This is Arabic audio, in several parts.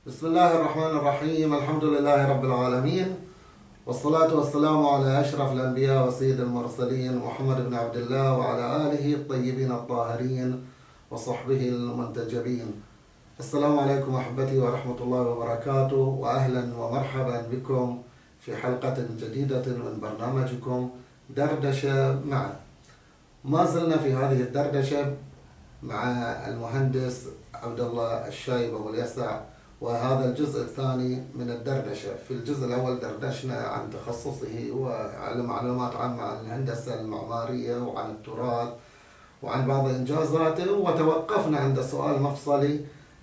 بسم الله الرحمن الرحيم. الحمد لله رب العالمين، والصلاة والسلام على أشرف الأنبياء وسيد المرسلين محمد بن عبد الله وعلى آله الطيبين الطاهرين وصحبه المنتجبين. السلام عليكم أحبتي ورحمة الله وبركاته، وأهلا ومرحبا بكم في حلقة جديدة من برنامجكم دردشة معا. ما زلنا في هذه الدردشة مع المهندس عبد الله الشايب أبو اليسع، وهذا الجزء الثاني من الدردشة. في الجزء الأول دردشنا عن تخصصه وعلى معلومات عامة عن الهندسة المعمارية وعن التراث وعن بعض إنجازاته، وتوقفنا عند سؤال مفصلي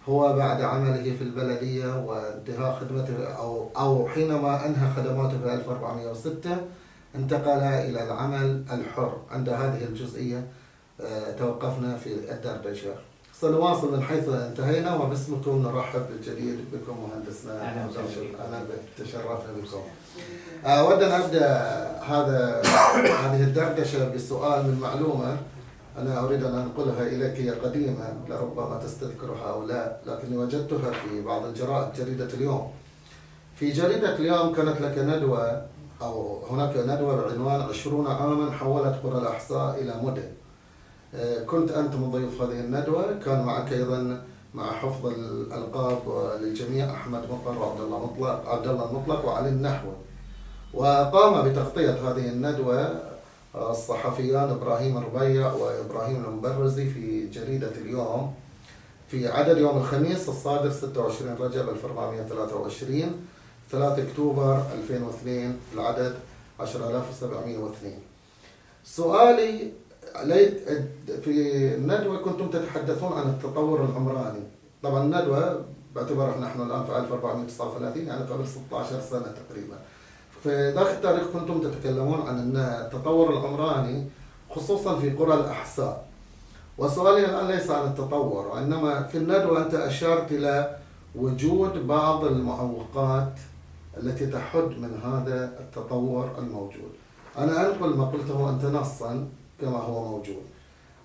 هو بعد عمله في البلدية وانتهاء خدمته أو حينما أنهى خدماته في 1406 انتقل إلى العمل الحر. عند هذه الجزئية توقفنا في الدردشة. سنواصل من حيث انتهينا، وباسمكم نرحب بالجديد بكم مهندسنا. أنا تشرفنا بكم. أود أن أبدأ هذه الدردشة بسؤال من معلومة أنا أريد أن أنقلها إليك. هي قديمة لربما تستذكرها أو لا، لكني وجدتها في بعض الجرائد. جريدة اليوم، في جريدة اليوم كانت لك ندوة أو هناك ندوة بعنوان 20 عاما حولت قرى الأحساء إلى مدن. كنت أنت مضيف هذه الندوة، كان معك أيضا مع حفظ الألقاب للجميع أحمد مطر وعبد الله المطلق وعلي النحوي. وقام بتغطية هذه الندوة الصحفيان إبراهيم الربيع وإبراهيم المبرزي في جريدة اليوم في عدد يوم الخميس الصادر 26 رجب 1423 3 أكتوبر 2002 العدد 10702. سؤالي في الندوة كنتم تتحدثون عن التطور العمراني. طبعا الندوة باعتبار نحن الآن في 1439 يعني قبل 16 سنة تقريبا. في داخل التاريخ كنتم تتكلمون عن التطور العمراني خصوصا في قرى الأحساء. وسؤالي الآن ليس عن التطور، وإنما في الندوة أنت أشرت إلى وجود بعض المعوقات التي تحد من هذا التطور الموجود. أنا أنقل ما قلته أنت نصا كما هو موجود.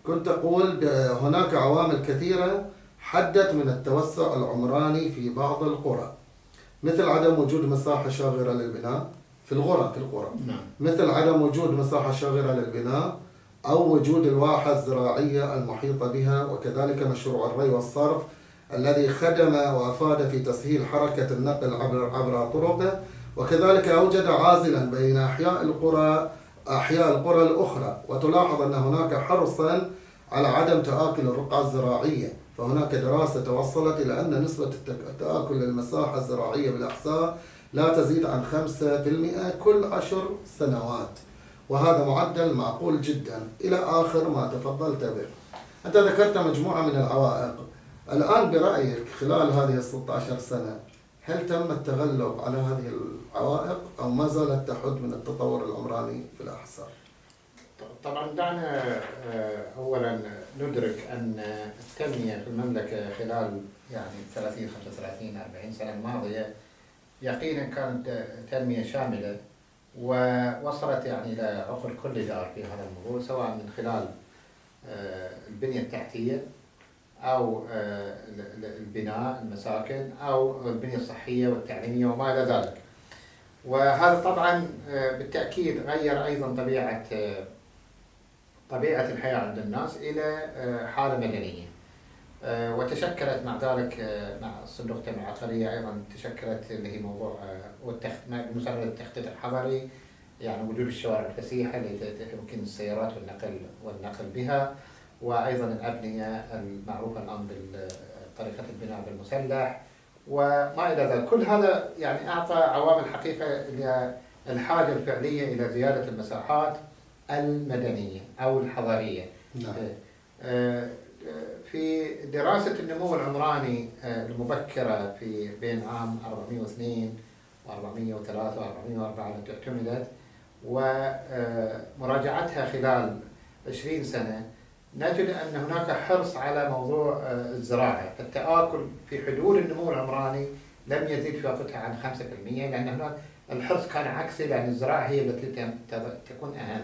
كنت تقول هناك عوامل كثيرة حدت من التوسع العمراني في بعض القرى، مثل عدم وجود مساحة شاغرة للبناء في القرى مثل عدم وجود مساحة شاغرة للبناء أو وجود الواحة الزراعية المحيطة بها، وكذلك مشروع الري والصرف الذي خدم وأفاد في تسهيل حركة النقل عبر طرقه، وكذلك أوجد عازلا بين أحياء القرى الأخرى. وتلاحظ أن هناك حرصا على عدم تآكل الرقعة الزراعية، فهناك دراسة توصلت إلى أن نسبة تآكل المساحة الزراعية بالأحساء لا تزيد عن 5% كل 10 سنوات، وهذا معدل معقول جدا إلى آخر ما تفضلت به. أنت ذكرت مجموعة من العوائق. الآن برأيك خلال هذه 16 سنة هل تم التغلب على هذه العوائق أو ما زالت تحد من التطور العمراني في الأحساء؟ طبعا دعنا أولا ندرك أن التنمية في المملكة خلال 30 35 40 سنة الماضية يقينا كانت تنمية شاملة، ووصلت إلى عقر كل دار في هذا الموضوع، سواء من خلال البنية التحتية أو البناء المساكن أو البنية الصحية والتعليمية وما إلى ذلك. وهذا طبعا بالتأكيد غير أيضا طبيعة الحياة عند الناس إلى حالة مدنية، وتشكلت مع ذلك مع صندوق التنمية العقارية أيضا تشكلت اللي هي موضوع مسألة التخطيط الحضري، وجود الشوارع الفسيحة اللي يمكن السيارات والنقل بها، وأيضا الأبنية المعروفة الآن بطريقة البناء بالمسلح وما إلى ذلك. كل هذا أعطى عوامل حقيقة إلى الحاجة الفعلية إلى زيادة المساحات المدنية أو الحضرية. نعم. في دراسة النمو العمراني المبكرة في بين عام 402 و403 و404 التي اعتمدت ومراجعتها خلال 20 سنة، نجد أن هناك حرص على موضوع الزراعة. التآكل في حدود النمو العمراني لم يزيد في وقتها عن 5%، لأن هناك الحرص كان عكسي، لأن الزراعة هي التي تكون أهم.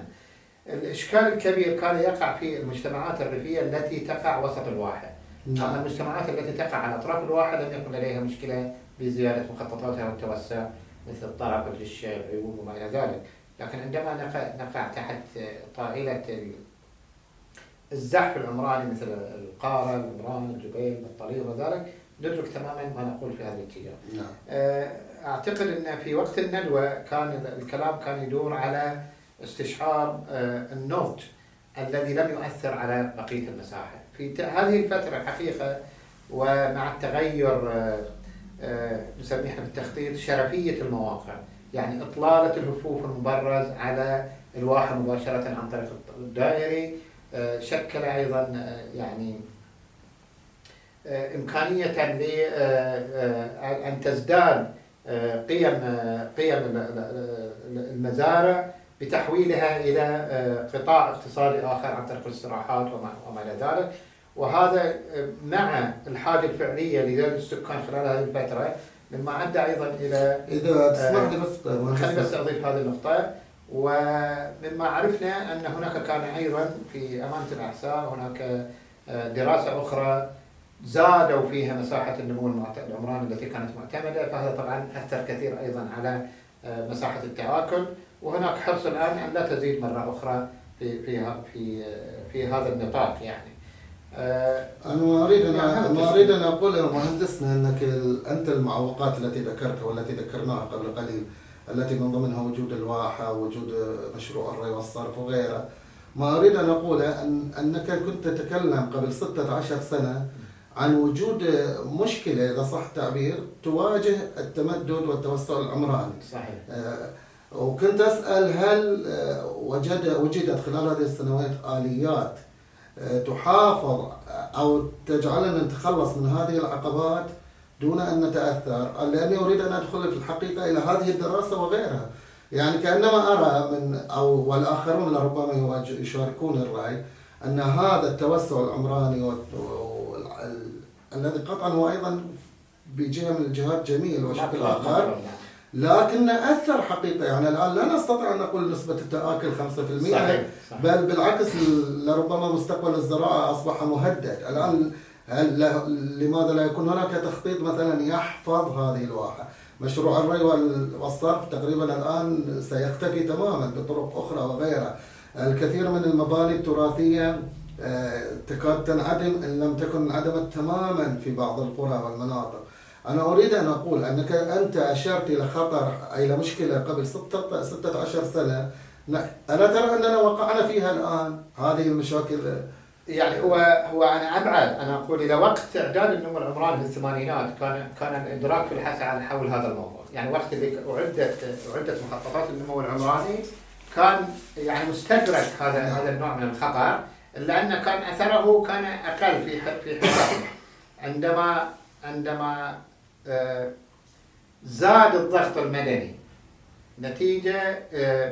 الإشكال الكبير كان يقع في المجتمعات الريفية التي تقع وسط الواحة. أما المجتمعات التي تقع على أطراف الواحة لم يكن لديها مشكلة في زيادة مخططاتها والتوسع مثل الطرق والجيش العيون وما إلى ذلك. لكن عندما نقع تحت طائلة الزحف العمراني مثل القارة، العمران، الجبيل، الطريق وذلك، ندرك تماما ما نقول في هذا الاتجاه. نعم. أعتقد أن في وقت الندوة كان الكلام كان يدور على استشعار النضج الذي لم يؤثر على بقية المساحة في هذه الفترة الحقيقة، ومع التغير نسميه بالتخطيط شرفية المواقع، يعني إطلالة الهفوف المبرز على الواحة مباشرة عن طريق الدائري شكل أيضا يعني إمكانية لأن تزداد قيم المزارع بتحويلها إلى قطاع اقتصادي آخر عن طريق الاستراحات وما إلى ذلك. وهذا مع الحاجة الفعلية لزيادة السكان خلال هذه الفترة مما أدى أيضا إلى إذا تسمح لي خليني بس أضيف هذه النقطة. ومما عرفنا أن هناك كان أيضا في أمانة الأحساء هناك دراسة أخرى زادوا فيها مساحة النمو العمراني التي كانت معتمدة، فهذا طبعا أثر كثير أيضا على مساحة التآكل. وهناك حرص الآن أن لا تزيد مرة أخرى في هذا النطاق يعني. أنا ما أريد أن أقول يا مهندسنا أنت المعوقات التي ذكرتها والتي ذكرناها قبل قليل، التي من ضمنها وجود الواحة ووجود مشروع الري والصرف وغيرها، ما أريد أن أقول أنك كنت تتكلم قبل 16 سنة عن وجود مشكلة إذا صح التعبير تواجه التمدد والتوسع العمراني. صحيح. وكنت أسأل هل وجدت خلال هذه السنوات آليات تحافظ أو تجعلنا نتخلص من هذه العقبات دون أن نتأثر؟ لأني أريد أن أدخل في الحقيقة إلى هذه الدراسة وغيرها، يعني كأنما أرى والآخرون لربما يشاركون الرأي أن هذا التوسع العمراني الذي قطعا هو أيضا بجهة من الجهات جميل وشكل آخر، لكن أثر حقيقة. يعني الآن لا نستطيع أن نقول نسبة التآكل 5%. صحيح. بل بالعكس لربما مستقبل الزراعة أصبح مهدد الآن. لماذا لا يكون هناك تخطيط مثلا يحفظ هذه الواحة؟ مشروع الري والصرف تقريبا الآن سيختفي تماما بطرق أخرى وغيرها. الكثير من المباني التراثية تكاد تنعدم إن لم تكن انعدمت تماما في بعض القرى والمناطق. أنا أريد أن أقول أنك أنت أشرت إلى خطر، إلى مشكلة قبل 16 سنة، أنا ترى أننا وقعنا فيها الآن هذه المشاكل. يعني هو أنا أبعد، أنا أقول إلى وقت إعداد النمو العمراني في الثمانينات كان الإدراك في البحث عن حول هذا الموضوع. يعني وقت اللي أعدت مخططات النمو العمراني كان يعني مستدرك هذا النوع من الخطر، إلا أن كان أثره كان أقل في حسابه عندما زاد الضغط المدني نتيجة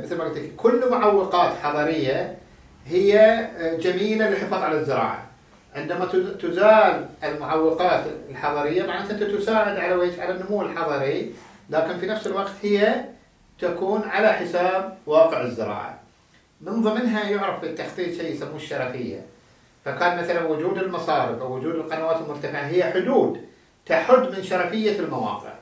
مثل ما قلت كل معوقات حضرية هي جميلة للحفاظ على الزراعة. عندما تزال المعوقات الحضرية معناتها أنت تساعد على النمو الحضري، لكن في نفس الوقت هي تكون على حساب واقع الزراعة. من ضمنها يعرف بالتخطيط شيء يسموه الشرفية. فكان مثلا وجود المصارف أو وجود القنوات المرتفعة هي حدود تحد من شرفية المواقع.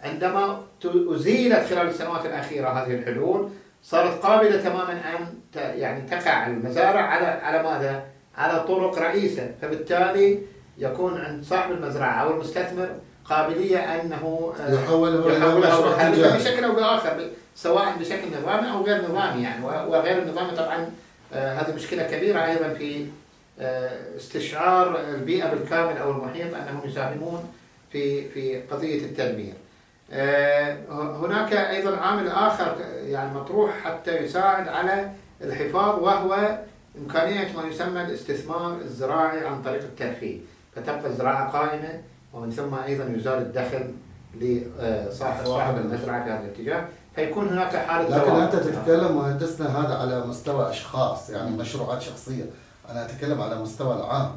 عندما أزيلت خلال السنوات الأخيرة هذه الحدود صارت قابلة تماما أن يعني تقع المزارع على ماذا؟ على طرق رئيسة، فبالتالي يكون عند صاحب المزرعة أو المستثمر قابلية أنه يحولها بشكل أو بآخر، سواء بشكل نظامي أو غير نظامي يعني. وغير النظامي طبعا هذه مشكلة كبيرة أيضا في استشعار البيئة بالكامل أو المحيط أنهم يساهمون في قضية التدمير. هناك أيضا عامل آخر يعني مطروح حتى يساعد على الحفاظ، وهو إمكانية ما يسمى الاستثمار الزراعي عن طريق الترفيه، فتبقى الزراعة قائمة ومن ثم أيضا يزال الدخل لصاحب المزرعة في هذا الاتجاه، فيكون هناك حالة. لكن أنت تتكلم مهندسنا هذا على مستوى أشخاص، يعني مشروعات شخصية. أنا أتكلم على مستوى العام.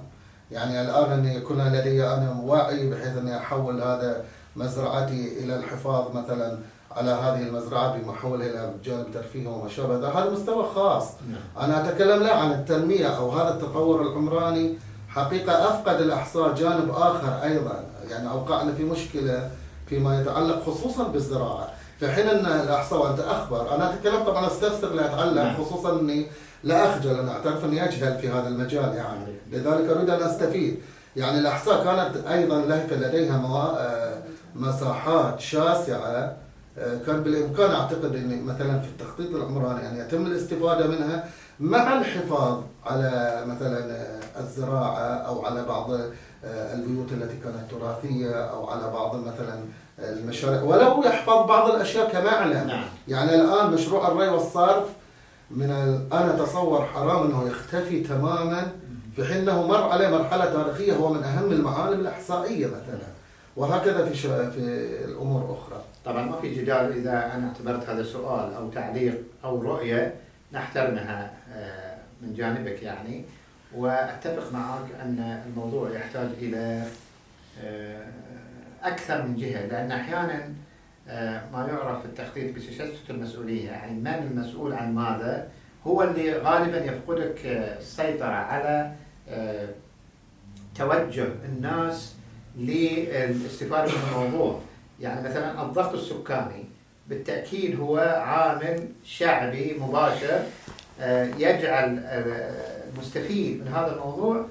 يعني الآن أن يكون لدي أنا وعي بحيث أني أحول هذا مزرعتي إلى الحفاظ مثلا على هذه المزرعة بمحولها إلى جانب ترفيه وما شابه ذلك، هذا مستوى خاص. أنا أتكلم لا عن التنمية أو هذا التطور العمراني. حقيقة أفقد الأحصاء جانب آخر أيضا، يعني أوقعنا في مشكلة فيما يتعلق خصوصا بالزراعة، في حين أن الإحصاء وأنت أخبر، أنا أتكلم طبعا استفسر لا أتعلم، خصوصا أني لا أخجل، أنا أعترف أني أجهل في هذا المجال يعني، لذلك أريد أن أستفيد. يعني الإحصاء كانت أيضا لديها مساحات شاسعة، كان بالإمكان أعتقد أن مثلا في التخطيط العمراني أن يتم الاستفادة منها مع الحفاظ على مثلا الزراعة أو على بعض البيوت التي كانت تراثية أو على بعض مثلا المشاريع، ولو يحفظ بعض الأشياء كمعلم. نعم. يعني الآن مشروع الري والصرف أنا أتصور حرام أنه يختفي تماما، في حين أنه مر عليه مرحلة تاريخية، هو من أهم المعالم الإحصائية مثلا، وهكذا في الأمور أخرى. طبعا ما في جدال، إذا أنا اعتبرت هذا سؤال أو تعليق أو رؤية نحترمها من جانبك يعني، وأتفق معك أن الموضوع يحتاج إلى أكثر من جهة، لأن أحيانا ما يعرف في التخطيط بتشتت المسؤولية، يعني من المسؤول عن ماذا هو اللي غالبا يفقدك السيطرة على توجه الناس للاستفادة من الموضوع. يعني مثلا الضغط السكاني بالتأكيد هو عامل شعبي مباشر يجعل المستفيد من هذا الموضوع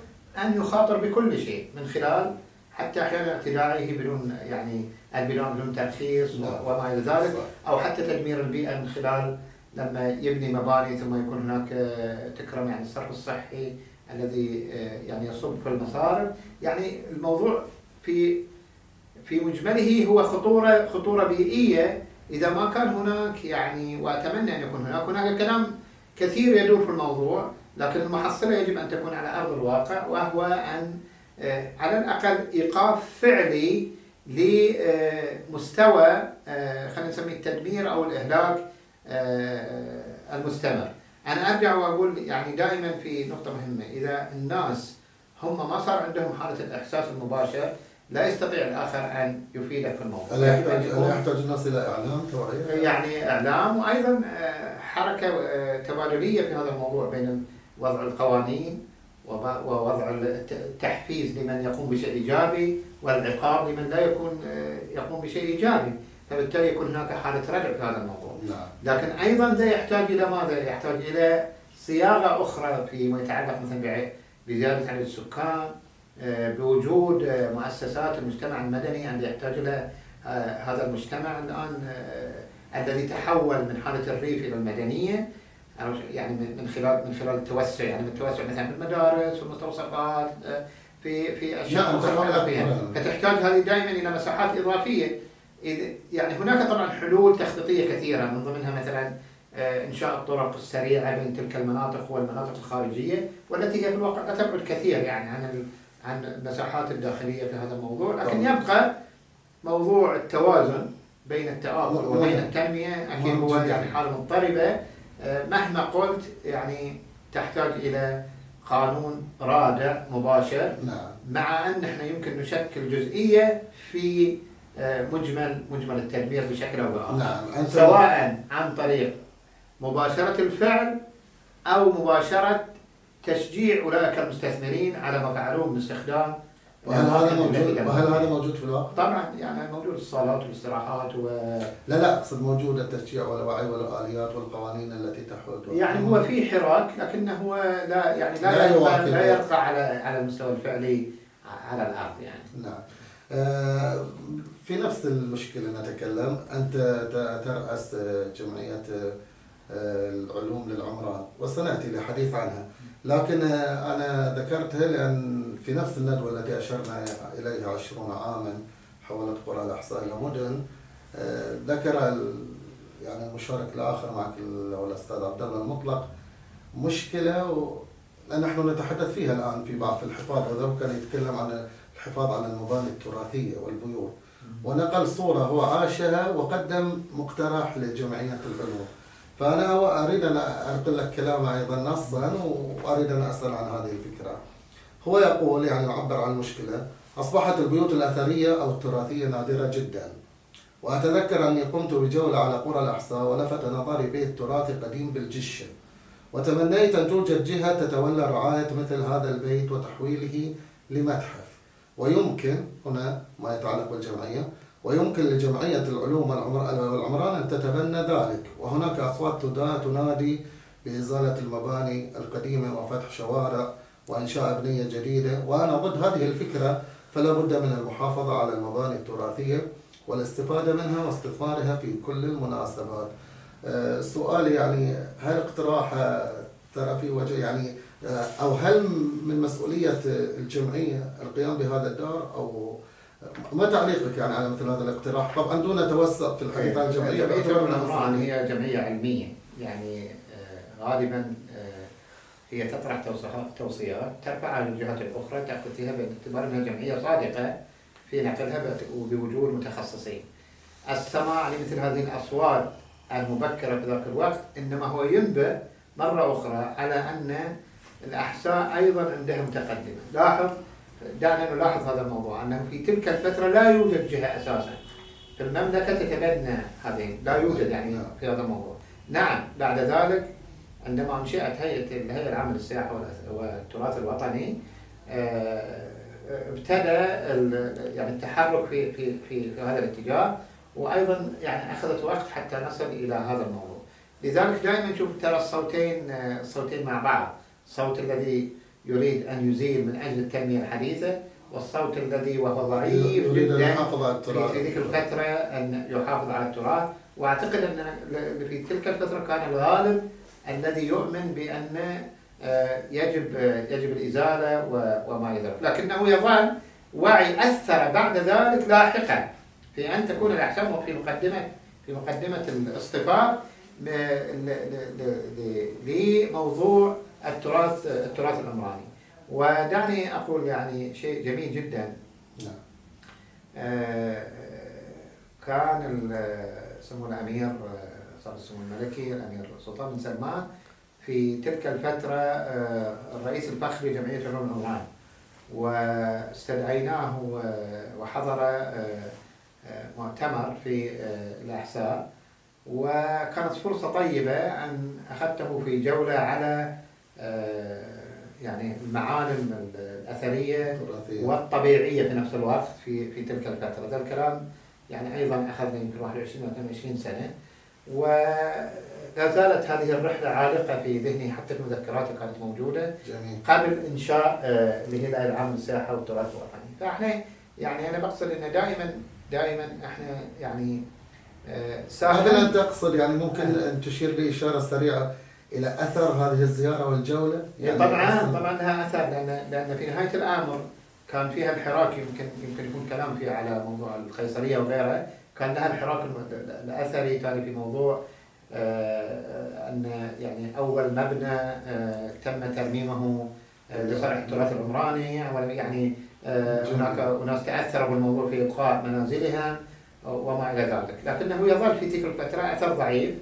أن يخاطر بكل شيء، من خلال حتى أحيانا اعتدائه بدون يعني البناء بدون ترخيص وما إلى ذلك، أو حتى تدمير البيئة من خلال لما يبني مباني ثم يكون هناك تكرم يعني الصرف الصحي الذي يعني يصب في المصارف. يعني الموضوع في مجمله هو خطورة بيئية إذا ما كان هناك يعني، وأتمنى أن يكون هناك كلام كثير يدور في الموضوع، لكن المحصلة يجب أن تكون على أرض الواقع، وهو أن على الأقل إيقاف فعلي لمستوى خلينا نسميه التدمير أو الإهلاك المستمر. أنا أرجع وأقول يعني دائما في نقطة مهمة، إذا الناس هم ما صار عندهم حالة الإحساس المباشر لا يستطيع الآخر أن يفيدك في الموضوع. لا يحتاج الناس إلى إعلام توعية، يعني إعلام، وأيضا حركة تبادلية في هذا الموضوع بين وضع القوانين ووضع التحفيز لمن يقوم بشيء إيجابي والعقاب لمن لا يقوم بشيء إيجابي، فبالتالي يكون هناك حالة ردع في هذا الموضوع. لكن أيضا ده يحتاج إلى ماذا؟ يحتاج إلى صياغة أخرى فيما يتعلق مثلا بزيادة عدد السكان، بوجود مؤسسات المجتمع المدني الذي يحتاج إلى هذا المجتمع الآن الذي تحول من حالة الريف إلى المدنية، يعني من خلال التوسع، يعني من التوسع مثلا في المدارس والمستوصفات في أشياء أخرى، فتحتاج هذه دائما إلى مساحات إضافية. يعني هناك طبعا حلول تخطيطية كثيرة، من ضمنها مثلا إنشاء الطرق السريعة بين تلك المناطق والمناطق الخارجية، والتي هي في الواقع لا تبعد كثير يعني عن المساحات الداخلية في هذا الموضوع، لكن يبقى موضوع التوازن بين التآكل وبين التنمية أكيد هو يعني حالة مضطربة. مهما قلت يعني تحتاج إلى قانون رادع مباشر، مع أن احنا يمكن نشكل جزئية في مجمل التدبير بشكل أو بآخر، سواء عن طريق مباشرة الفعل أو مباشرة تشجيع أولئك المستثمرين على ما فعلوه من استخدام. وهل هذا موجود في الواقع؟ طبعا يعني موجود الصالات والاستراحات لا أقصد موجود التشجيع والوعي والآليات والقوانين التي تحد. يعني هو في حراك، لكنه لا يرقى على المستوى الفعلي على الأرض يعني. نعم. في نفس المشكلة نتكلم، أنت ترأس جمعية العلوم للعمران وسنأتي للحديث عنها، لكن أنا ذكرتها لأن في نفس الندوة التي أشرنا إليها 20 عاما حولت قرى الأحصاء إلى مدن، ذكر يعني المشارك الآخر معك الأستاذ عبد الله المطلق مشكلة نحن نتحدث فيها الآن في الحفاظ، وذلك كان يتكلم عن الحفاظ على المباني التراثية والبيوت، ونقل صورة هو عاشها وقدم مقترح لجمعية العلوم. فأنا أريد أن أنقل لك كلامه أيضا نصا، وأريد أن أسأل عن هذه الفكرة. هو يقول يعني يعبر عن المشكلة: أصبحت البيوت الأثرية أو التراثية نادرة جدا، وأتذكر أني قمت بجولة على قرى الأحصاء ولفت نظري بيت تراثي قديم بالجشة، وتمنيت أن توجد جهة تتولى رعاية مثل هذا البيت وتحويله لمتحف، ويمكن هنا ما يتعلق بالجمعية ويمكن لجمعية العلوم والعمران أن تتبنى ذلك. وهناك أصوات تنادي بإزالة المباني القديمة وفتح شوارع وإنشاء بنية جديدة، وأنا ضد هذه الفكرة. فلا بد من المحافظة على المباني التراثية والاستفادة منها واستثمارها في كل المناسبات. سؤالي يعني هل اقتراح ترى في وجه يعني أو هل من مسؤولية الجمعية القيام بهذا الدور، أو ما تعليقك يعني على مثل هذا الاقتراح؟ طبعا دون توسع في الحديث عن الجمعية. جمعية العمران هي جمعية علمية، يعني غالبا هي تطرح توصيات ترفعها للجهات الأخرى تأخذ فيها باعتبار أنها جمعية صادقة في نقلها بوجود متخصصين. السماع لمثل هذه الأصوات المبكرة في ذاك الوقت إنما هو ينبه مرة أخرى على أن الأحساء أيضا عندها متقدمة. لاحظ، دعنا نلاحظ هذا الموضوع، أنه في تلك الفترة لا يوجد جهة أساسا في المملكة تتبنى هذه، لا يوجد يعني في هذا الموضوع. نعم، بعد ذلك عندما انشئت الهيئة العامة للسياحة والتراث الوطني ابتدى يعني التحرك في هذا الاتجاه، وايضا يعني اخذت وقت حتى نصل الى هذا الموضوع. لذلك دائما نشوف ترى الصوتين مع بعض، الصوت الذي يريد ان يزيل من اجل التنمية الحديثة، والصوت الذي وهو ضعيف جدا في ذيك الفترة ان يحافظ على التراث. واعتقد ان في تلك الفترة كان الغالب الذي يؤمن بأن يجب الإزالة وما إلى ذلك، لكنه يظل وعي أثر بعد ذلك لاحقا في أن تكون الأحساء في مقدمة الاصطفاف لموضوع التراث العمراني. ودعني أقول يعني شيء جميل جدا. كان سمو الأمير صاحب السمو الملكي الأمير سلطان بن سلمان في تلك الفترة الرئيس الفخري لجمعية علوم العمران، واستدعيناه وحضر مؤتمر في الأحساء، وكانت فرصة طيبة أن أخذته في جولة على يعني المعالم الأثرية والطبيعية في نفس الوقت في تلك الفترة. هذا الكلام يعني أيضا أخذنا يمكن 21 أو 22 سنة، ولا زالت هذه الرحلة عالقة في ذهني، حتى المذكرات كانت موجودة جميل. قبل إنشاء الهيئة العامة للسياحة والتراث الوطني. فإحنا يعني أنا بقصد إن دائما إحنا يعني هذا أنت تقصد يعني ممكن أن تشير لي إشارة سريعة إلى أثر هذه الزيارة والجولة؟ يعني طبعا لها أثر، لأن في نهاية الأمر كان فيها الحراك، يمكن يكون كلام فيها على موضوع القيصرية وغيرها، كان لها الحراك الأثري تالي في موضوع أن يعني أول مبنى تم ترميمه لصالح التراث العمراني، يعني هناك أناس تأثروا بالموضوع في إبقاء منازلها وما إلى ذلك، لكنه يظل في تلك الفترة أثر ضعيف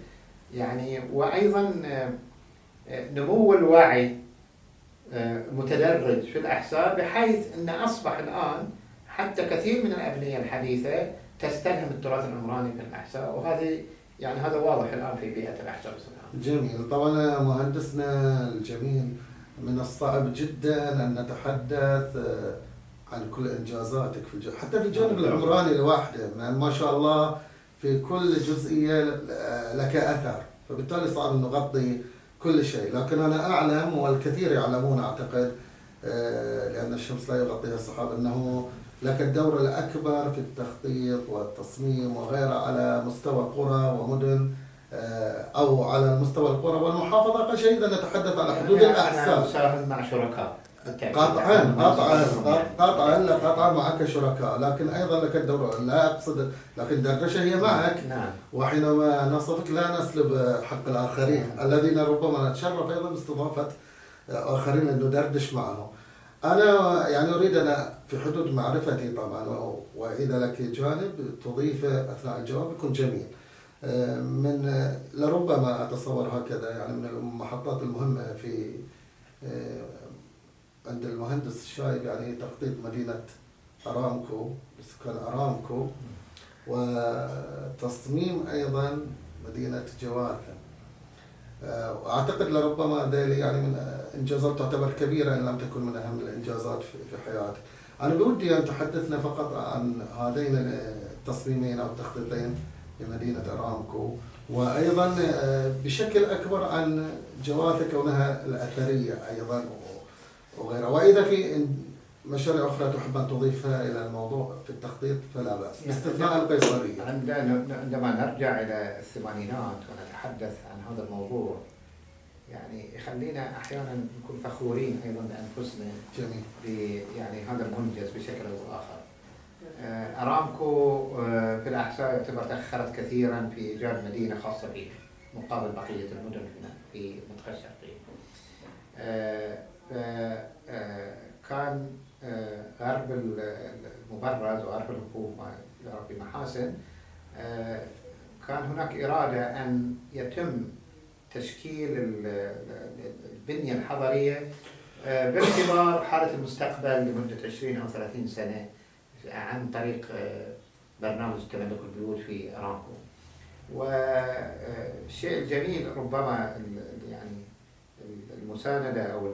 يعني. وأيضا نمو الوعي متدرج في الأحساء، بحيث أن أصبح الآن حتى كثير من الأبنية الحديثة تستلهم التراث العمراني في الأحساء، وهذه يعني هذا واضح الآن في بيئة الأحساء بصراحة. جميل. طبعا مهندسنا الجميل، من الصعب جدا أن نتحدث عن كل إنجازاتك حتى في الجانب العمراني لوحده، يعني ما شاء الله في كل جزئية لك أثر، فبالتالي صعب أن نغطي كل شيء. لكن أنا أعلم والكثير يعلمون أعتقد، لأن الشمس لا يغطيها السحاب، أنه لك الدور الأكبر في التخطيط والتصميم وغيره على مستوى قرى ومدن، أو على مستوى القرى والمحافظة. أقل شيء إذا نتحدث على حدود الأحساء. أنا أساهم مع شركاء قطعا معك شركاء، لكن أيضا لك الدور، لا أقصد لكن دردشة هي معك. نعم. وحينما نصفك لا نسلب حق الآخرين الذين ربما نتشرف أيضا باستضافة آخرين أن ندردش معهم. أنا يعني أريد أنا في حدود معرفتي طبعا، وإذا لك جانب تضيفه أثناء الجواب يكون جميل. من لربما أتصور هكذا يعني من المحطات المهمة في عند المهندس الشايب يعني تخطيط مدينة أرامكو، سكان أرامكو، وتصميم أيضا مدينة جواثة. وأعتقد لربما ذلك يعني من إنجازات تعتبر كبيرة إن لم تكن من أهم الإنجازات في حياتك. أنا بودي أن تحدثنا فقط عن هذين التصميمين أو التخطيطين لمدينة أرامكو، وأيضا بشكل أكبر عن جواثة كونها الأثرية أيضا وغيرها، وإذا في مشاريع أخرى تحب أن تضيفها إلى الموضوع في التخطيط فلا بأس، باستثناء القيصرية. عندما نرجع إلى الثمانينات ونتحدث عن هذا الموضوع، يعني يخلينا أحيانا نكون فخورين أيضا بأنفسنا. جميل. يعني هذا المنجز بشكل أو آخر. أرامكو في الأحساء يعتبر تأخرت كثيرا في إيجاد مدينة خاصة به مقابل بقية المدن هنا في المنطقة الشرقية. كان غرب المبرز وغرب الهبوب بمحاسن، كان هناك إرادة أن يتم تشكيل البنية الحضرية باعتبار حالة المستقبل لمدة 20 أو 30 سنة عن طريق برنامج تملك البيوت في أرامكو. والشيء الجميل ربما يعني المساندة أو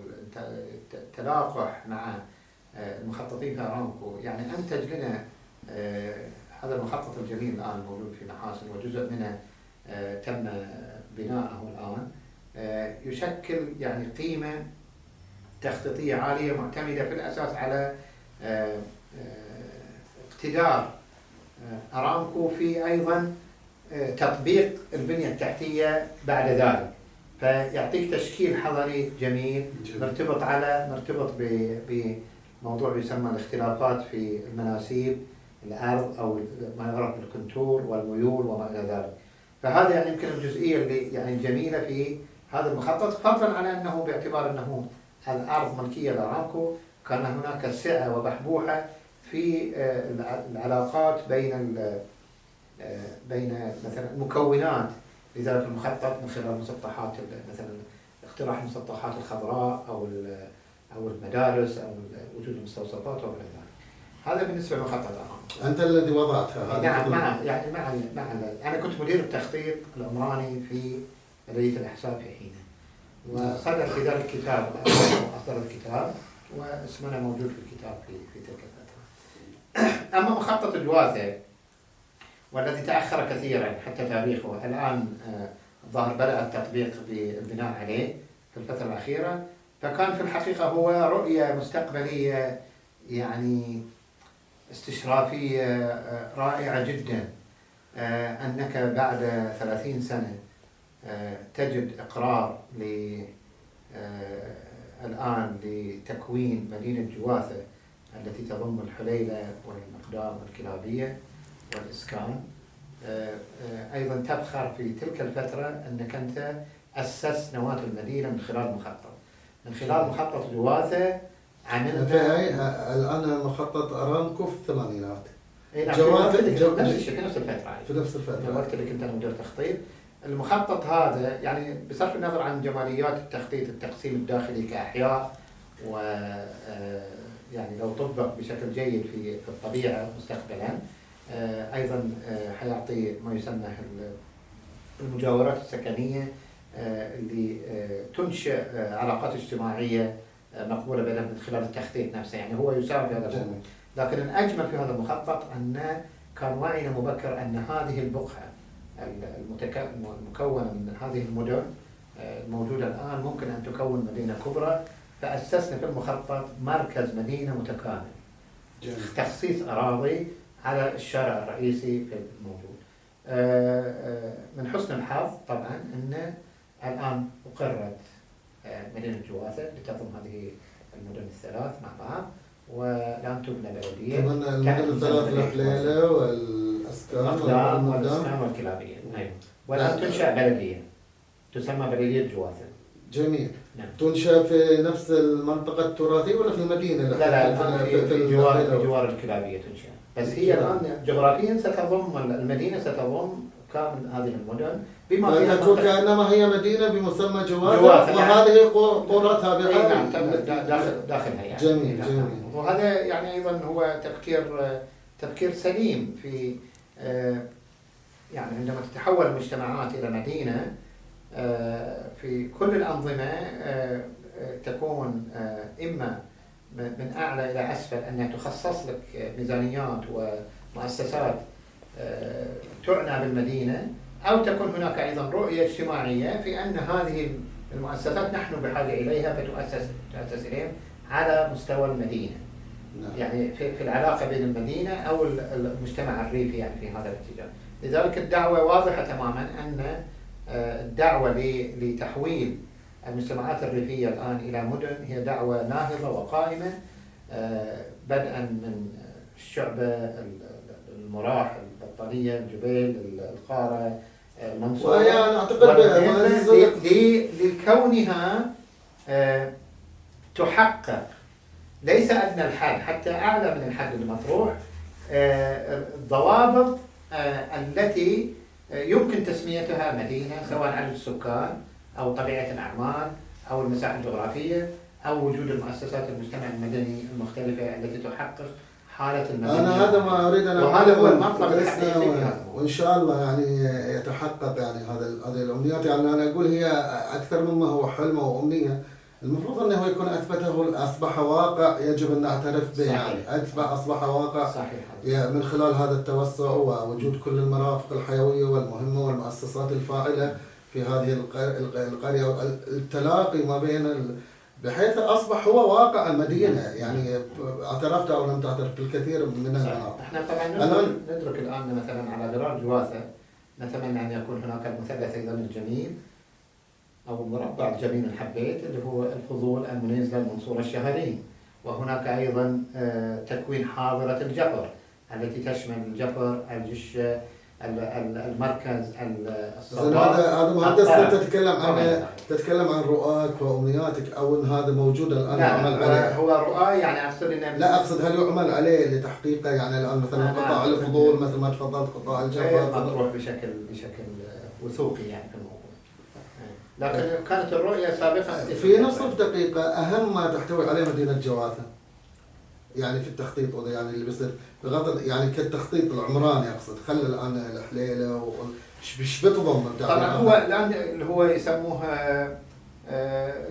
التلاقح مع المخططين في أرامكو يعني أنتج لنا هذا المخطط الجميل الآن موجود في محاسن، وجزء منه تم بناءه الآن، يشكل يعني قيمة تخطيطية عالية معتمدة في الأساس على اقتدار أرامكو في أيضا تطبيق البنية التحتية بعد ذلك، فيعطيك تشكيل حضري جميل مرتبط بموضوع يسمى الاختلافات في المناسيب الأرض أو ما يعرف بالكونتور والميول وما إلى ذلك. فهذا يعني يمكن الجزئية اللي يعني الجميلة في هذا المخطط، فضلا عن أنه باعتبار أنه الأرض ملكية لأرامكو كان هناك سعة وبحبوحة في العلاقات بين مثلا المكونات لذلك المخطط من خلال مسطحات مثلا اقتراح المسطحات الخضراء أو المدارس أو وجود المستوصفات وغير ذلك. هذا بالنسبة لمخطط أرامكو. أنت الذي وضعتها. نعم، مع أنا كنت مدير التخطيط العمراني في بلدية الأحساء في حينه، وصدر في ذلك الكتاب أصدر الكتاب واسمنا موجود في الكتاب في تلك الفترة. أما مخطط جواثة والذي تأخر كثيرا حتى تاريخه الآن الظاهر بدأ التطبيق بالبناء عليه في الفترة الأخيرة، فكان في الحقيقة هو رؤية مستقبلية يعني استشرافية رائعة جدا، أنك بعد 30 سنة تجد إقرار الآن لتكوين مدينة جواثة التي تضم الحليلة والمقدار والكلابية والإسكان. أيضا تفخر في تلك الفترة أنك أنت أسست نواة المدينة من خلال مخطط جواثة. عملنا الآن مخطط أرامكو في الثمانينات. في نفس الفترة. في نفس الفترة. الوقت اللي كنت أنا مدير تخطيط. المخطط هذا يعني بصرف النظر عن جماليات التخطيط، التقسيم الداخلي كأحياء، و يعني لو طبق بشكل جيد في الطبيعة مستقبلا، أيضا حيعطي ما يسمى المجاورات السكنية اللي تنشئ علاقات اجتماعية مقبولة بينهم من خلال التخطيط نفسه، يعني هو يساهم في هذا الأمر. لكن الأجمل في هذا المخطط أن كان وعينا مبكر أن هذه البقعة المكونة من هذه المدن الموجودة الآن ممكن أن تكون مدينة كبرى، فأسسنا في المخطط مركز مدينة متكامل. تخصيص أراضي على الشارع الرئيسي في الموجود. من حسن الحظ طبعا أن الآن أقرت مدينة جواثة لتضم هذه المدن الثلاث مع بعض، والآن تبنى بلدية. تبنى المدن الثلاث الحليلة والإسكان والكلابية. أيوة. والآن تنشأ بلدية تسمى بلدية جواثة. جميل. نعم. تنشأ في نفس المنطقة التراثية ولا في المدينة؟ لا في جوار الكلابية تنشأ، بس هي الآن جغرافيا ستضم المدينة ستضم كامل هذه المدن بما فيها تكون كأنما هي مدينة بمسمى جواثة، وهذه قرى تابعة. نعم، داخلها يعني. جميل. وهذا يعني أيضا هو تفكير سليم في يعني عندما تتحول المجتمعات إلى مدينة في كل الأنظمة تكون إما من أعلى إلى أسفل أنها تخصص لك ميزانيات ومؤسسات تعنى بالمدينة، أو تكون هناك أيضا رؤية اجتماعية في أن هذه المؤسسات نحن بحاجة إليها فتؤسس إليهم على مستوى المدينة. يعني في العلاقة بين المدينة أو المجتمع الريفي يعني في هذا الاتجاه. لذلك الدعوة واضحة تماما أن الدعوة لتحويل المجتمعات الريفية الآن إلى مدن هي دعوة ناهضة وقائمة، بدءا من الشعبة، المراح، البطانية، الجبيل، القارة، المنصورة، وهي أنا أعتقد لكونها تحقق ليس أدنى الحد حتى أعلى من الحد المطروح الضوابط التي يمكن تسميتها مدينة، سواء عدد السكان أو طبيعة الأعمال أو المساحة الجغرافية أو وجود المؤسسات المجتمع المدني المختلفة التي تحقق حالة المدينة. أنا هذا ما أريد أن وهذا هو المطلب الحقيقي، وإن شاء الله يعني يتحقق يعني هذه الأمنيات. يعني أنا أقول هي أكثر مما هو حلم وأمنية، المفروض أنه يكون أثبته، أصبح واقع يجب أن نعترف به. يعني أصبح واقع صحيح. من خلال هذا التوسع ووجود كل المرافق الحيوية والمهمة والمؤسسات الفاعلة في هذه القرية، والتلاقي ما بين بحيث أصبح هو واقع المدينة. يعني اعترفت أو لم تعترف بالكثير من المناطق. احنا طبعا ندرك الآن مثلا على غرار جواثة نتمنى أن يكون هناك المثلث أيضا الجميل أو المربع الجميل إن حبيت، اللي هو الفضول المنيز للمنصورة الشهري. وهناك أيضا تكوين حاضرة الجفر التي تشمل الجفر، الجشة، المركز، الصباح. هذا مهندس تتكلم عن رؤاك وامنياتك، او ان هذا موجود الان يعمل عليه؟ هو رؤى يعني اقصد انه لا، اقصد هل يعمل عليه لتحقيقه؟ يعني الان مثلا قطاع الفضول مثل ما تفضلت، قطاع الجفر مطروح بشكل وثوقي يعني في الموضوع. لكن كانت الرؤيه سابقا في نصف دقيقه اهم ما تحتوي عليه مدينه جواثه يعني في التخطيط، ولا يعني اللي بيصير بغض يعني كالتخطيط العمراني، اقصد خلي الان الحليله وش بتضم طبعا هو الان اللي هو يسموه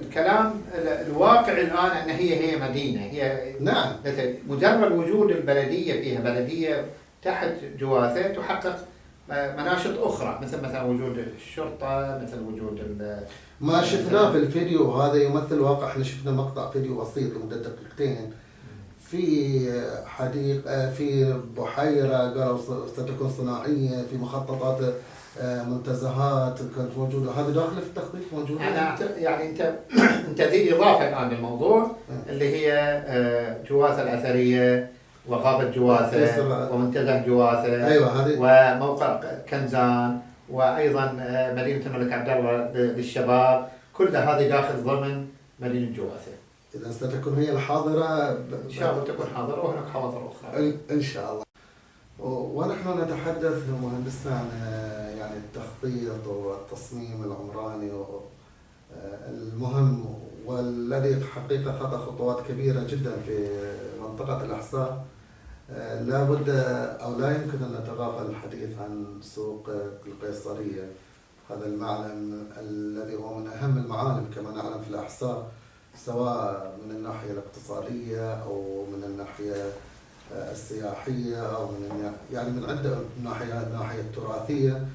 الكلام الواقع الان ان هي مدينه، هي نعم. مجرد وجود البلديه فيها بلديه تحت جواثه تحقق مناشط اخرى، مثلا وجود الشرطه، مثل وجود ما شفناه في الفيديو هذا يمثل واقع. احنا شفنا مقطع فيديو بسيط لمده دقيقتين في حديقة، في بحيرة قالوا ستكون صناعية، في مخططات منتزهات كانت موجودة. هذا داخل في التخطيط موجود. أنا يعني أنت ذي إضافة الآن للموضوع اللي هي جواثة الأثرية وغابة جواثة ومنتزه جواثة. أيوة هذه. وموقع كنزان، وأيضا مدينة الملك عبد الله للشباب، كل هذه داخل ضمن مدينة جواثة. إذا ستكون هي الحاضرة إن شاء الله تكون حاضرة، وهناك حواضر أخرى إن شاء الله. ونحن نتحدث مهندسنا عن يعني التخطيط والتصميم العمراني المهم، والذي حقيقة خطأ خطوات كبيرة جدا في منطقة الأحساء. لا بد أو لا يمكن أن نتغافل الحديث عن سوق القيصرية، هذا المعلم الذي هو من أهم المعالم كما نعلم في الأحساء، سواء من الناحية الاقتصادية أو من الناحية السياحية أو من عدة الناحية التراثية.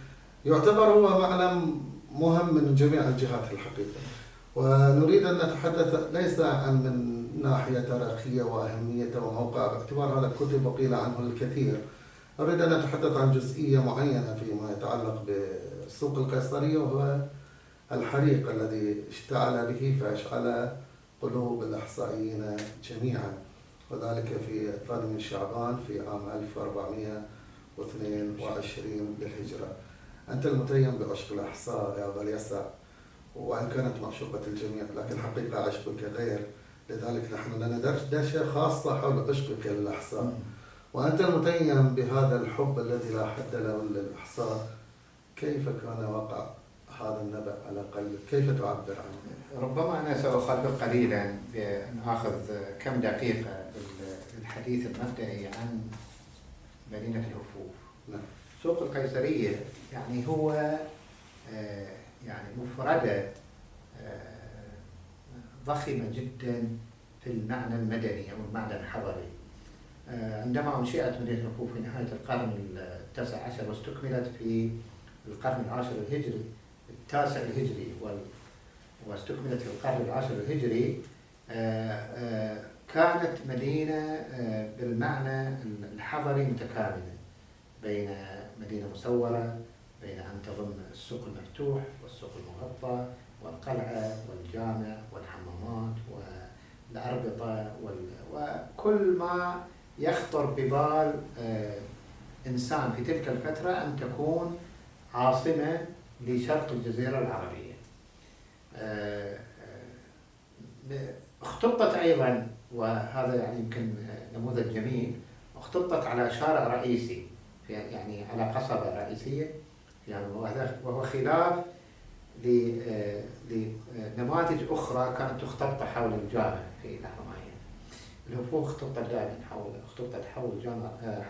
يعتبر هو معلم مهم من جميع الجهات الحقيقة. ونريد أن نتحدث ليس عن من ناحية تاريخية وأهميته وموقعه، باعتبار هذا كتب وقيل عنه الكثير. نريد أن نتحدث عن جزئية معينة فيما يتعلق بسوق القيصرية، وهو الحريق الذي اشتعل به فأشعل قلوب الأحسائيين جميعا، وذلك في 8 من شعبان في عام 1422 للهجرة. أنت المتيم بعشق الأحساء يا أبا اليسع، وإن كانت معشوقة الجميع لكن حقيقة عشقك غير، لذلك نحن لنا دردشة خاصة حول عشقك للأحساء. وأنت المتيم بهذا الحب الذي لا حد له للأحساء، كيف كان واقع هذا النبأ على قلبك؟ كيف تعبر عنه؟ ربما أنا سأخبر قليلا بأن آخذ كم دقيقة الحديث المبدئي عن مدينة الهفوف. نعم. سوق القيصرية يعني هو يعني مفردة ضخمة جدا في المعنى المدني أو المعنى الحضري. عندما أنشئت مدينة الكوفة في نهاية القرن التاسع عشر واستكملت في القرن العاشر الهجري التاسع الهجري واستكملت في القرن العاشر الهجري، كانت مدينة بالمعنى الحضري متكاملة، بين مدينة مسورة، بين أن تضم السوق المفتوح والسوق المغطى والقلعة والجامع والحمامات والأربطة وكل ما يخطر ببال إنسان في تلك الفترة أن تكون عاصمة لشرق الجزيرة العربية. اختطت أيضا، وهذا يعني يمكن نموذج جميل، اختطت على شارع رئيسي يعني على قصبة رئيسية يعني، وهو خلاف لنماذج أخرى كانت تختطط حول الجامع في لحظة معينة. الهفوف اختطت دائما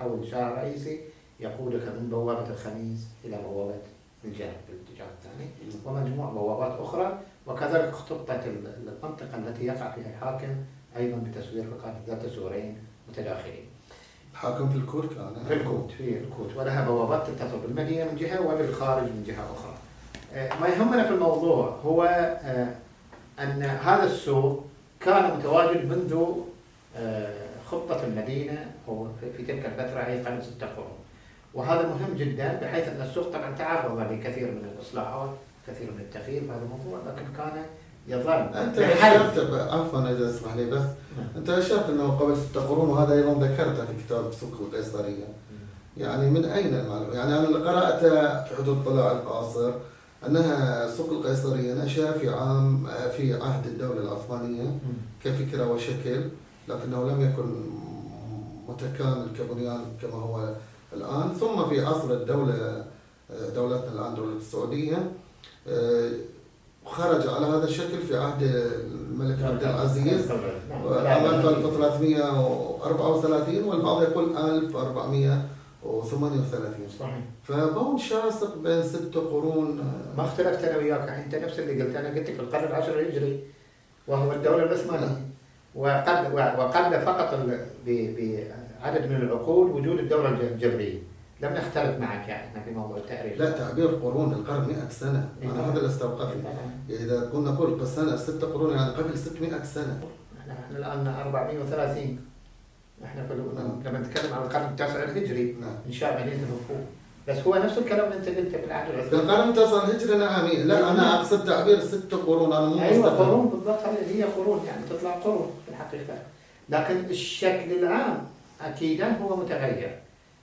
حول شارع رئيسي يقودك من بوابة الخميس إلى بوابة الجامع بالاتجاه الثاني، ومجموعة بوابات أخرى، وكذلك اختطت المنطقة التي يقع فيها الحاكم أيضا بتسوير فقط ذات سورين متداخلين. الحاكم في الكوت كان؟ في الكوت، ولها بوابات تتصل بالمدينة من جهة وبالخارج من جهة أخرى. ما يهمنا في الموضوع هو أن هذا السوق كان متواجد منذ خطة المدينة في تلك الفترة أي قبل 6 قرون، وهذا مهم جدا بحيث أن السوق طبعا تعرض لكثير من الإصلاحات، كثير من التغيير في هذا الموضوع، لكن كان يظل. أنت أشرت، عفوا إذا اسمح لي بس، أنت أشرت أنه قبل 6 قرون، وهذا أيضا ذكرته في كتاب سوق القيصرية. يعني من أين المعلومة؟ يعني أنا قرأت في حدود طلاع القاصر أنها سوق القيصرية نشأ في عهد الدولة العثمانية كفكرة وشكل، لكنه لم يكن متكامل كبنيان كما هو الآن. ثم في عصر دولتنا الآن دولة السعودية خرج على هذا الشكل في عهد الملك عبد العزيز عام 1334، والبعض يقول 1438. صحيح. فبون شاسق بين 6 قرون. ما اختلفت أنا وياك، أنت نفس اللي قلت. أنا قلت لك القرن العاشر الهجري وهو الدولة العثمانية، وقبل فقط بعدد من العقود وجود الدولة الجبرية. لم نختلف معك يعني في موضوع التاريخ. لا، تعبير قرون، القرن 100 سنة، أنا هذا اللي استوقفني. إذا كنا نقول سنة 6 قرون يعني قبل 600 سنة. احنا الآن 430. احنا لما نتكلم عن القرن التاسع الهجري إنشاء مدينة الهفوف، بس هو نفس الكلام اللي أنت قلته في العهد العثماني. في القرن التاسع الهجري نعم. لا أنا أقصد تعبير 6 قرون، أنا مو أيوة قرون بالضبط، هي قرون يعني تطلع قرون في الحقيقة، لكن الشكل العام أكيدا هو متغير،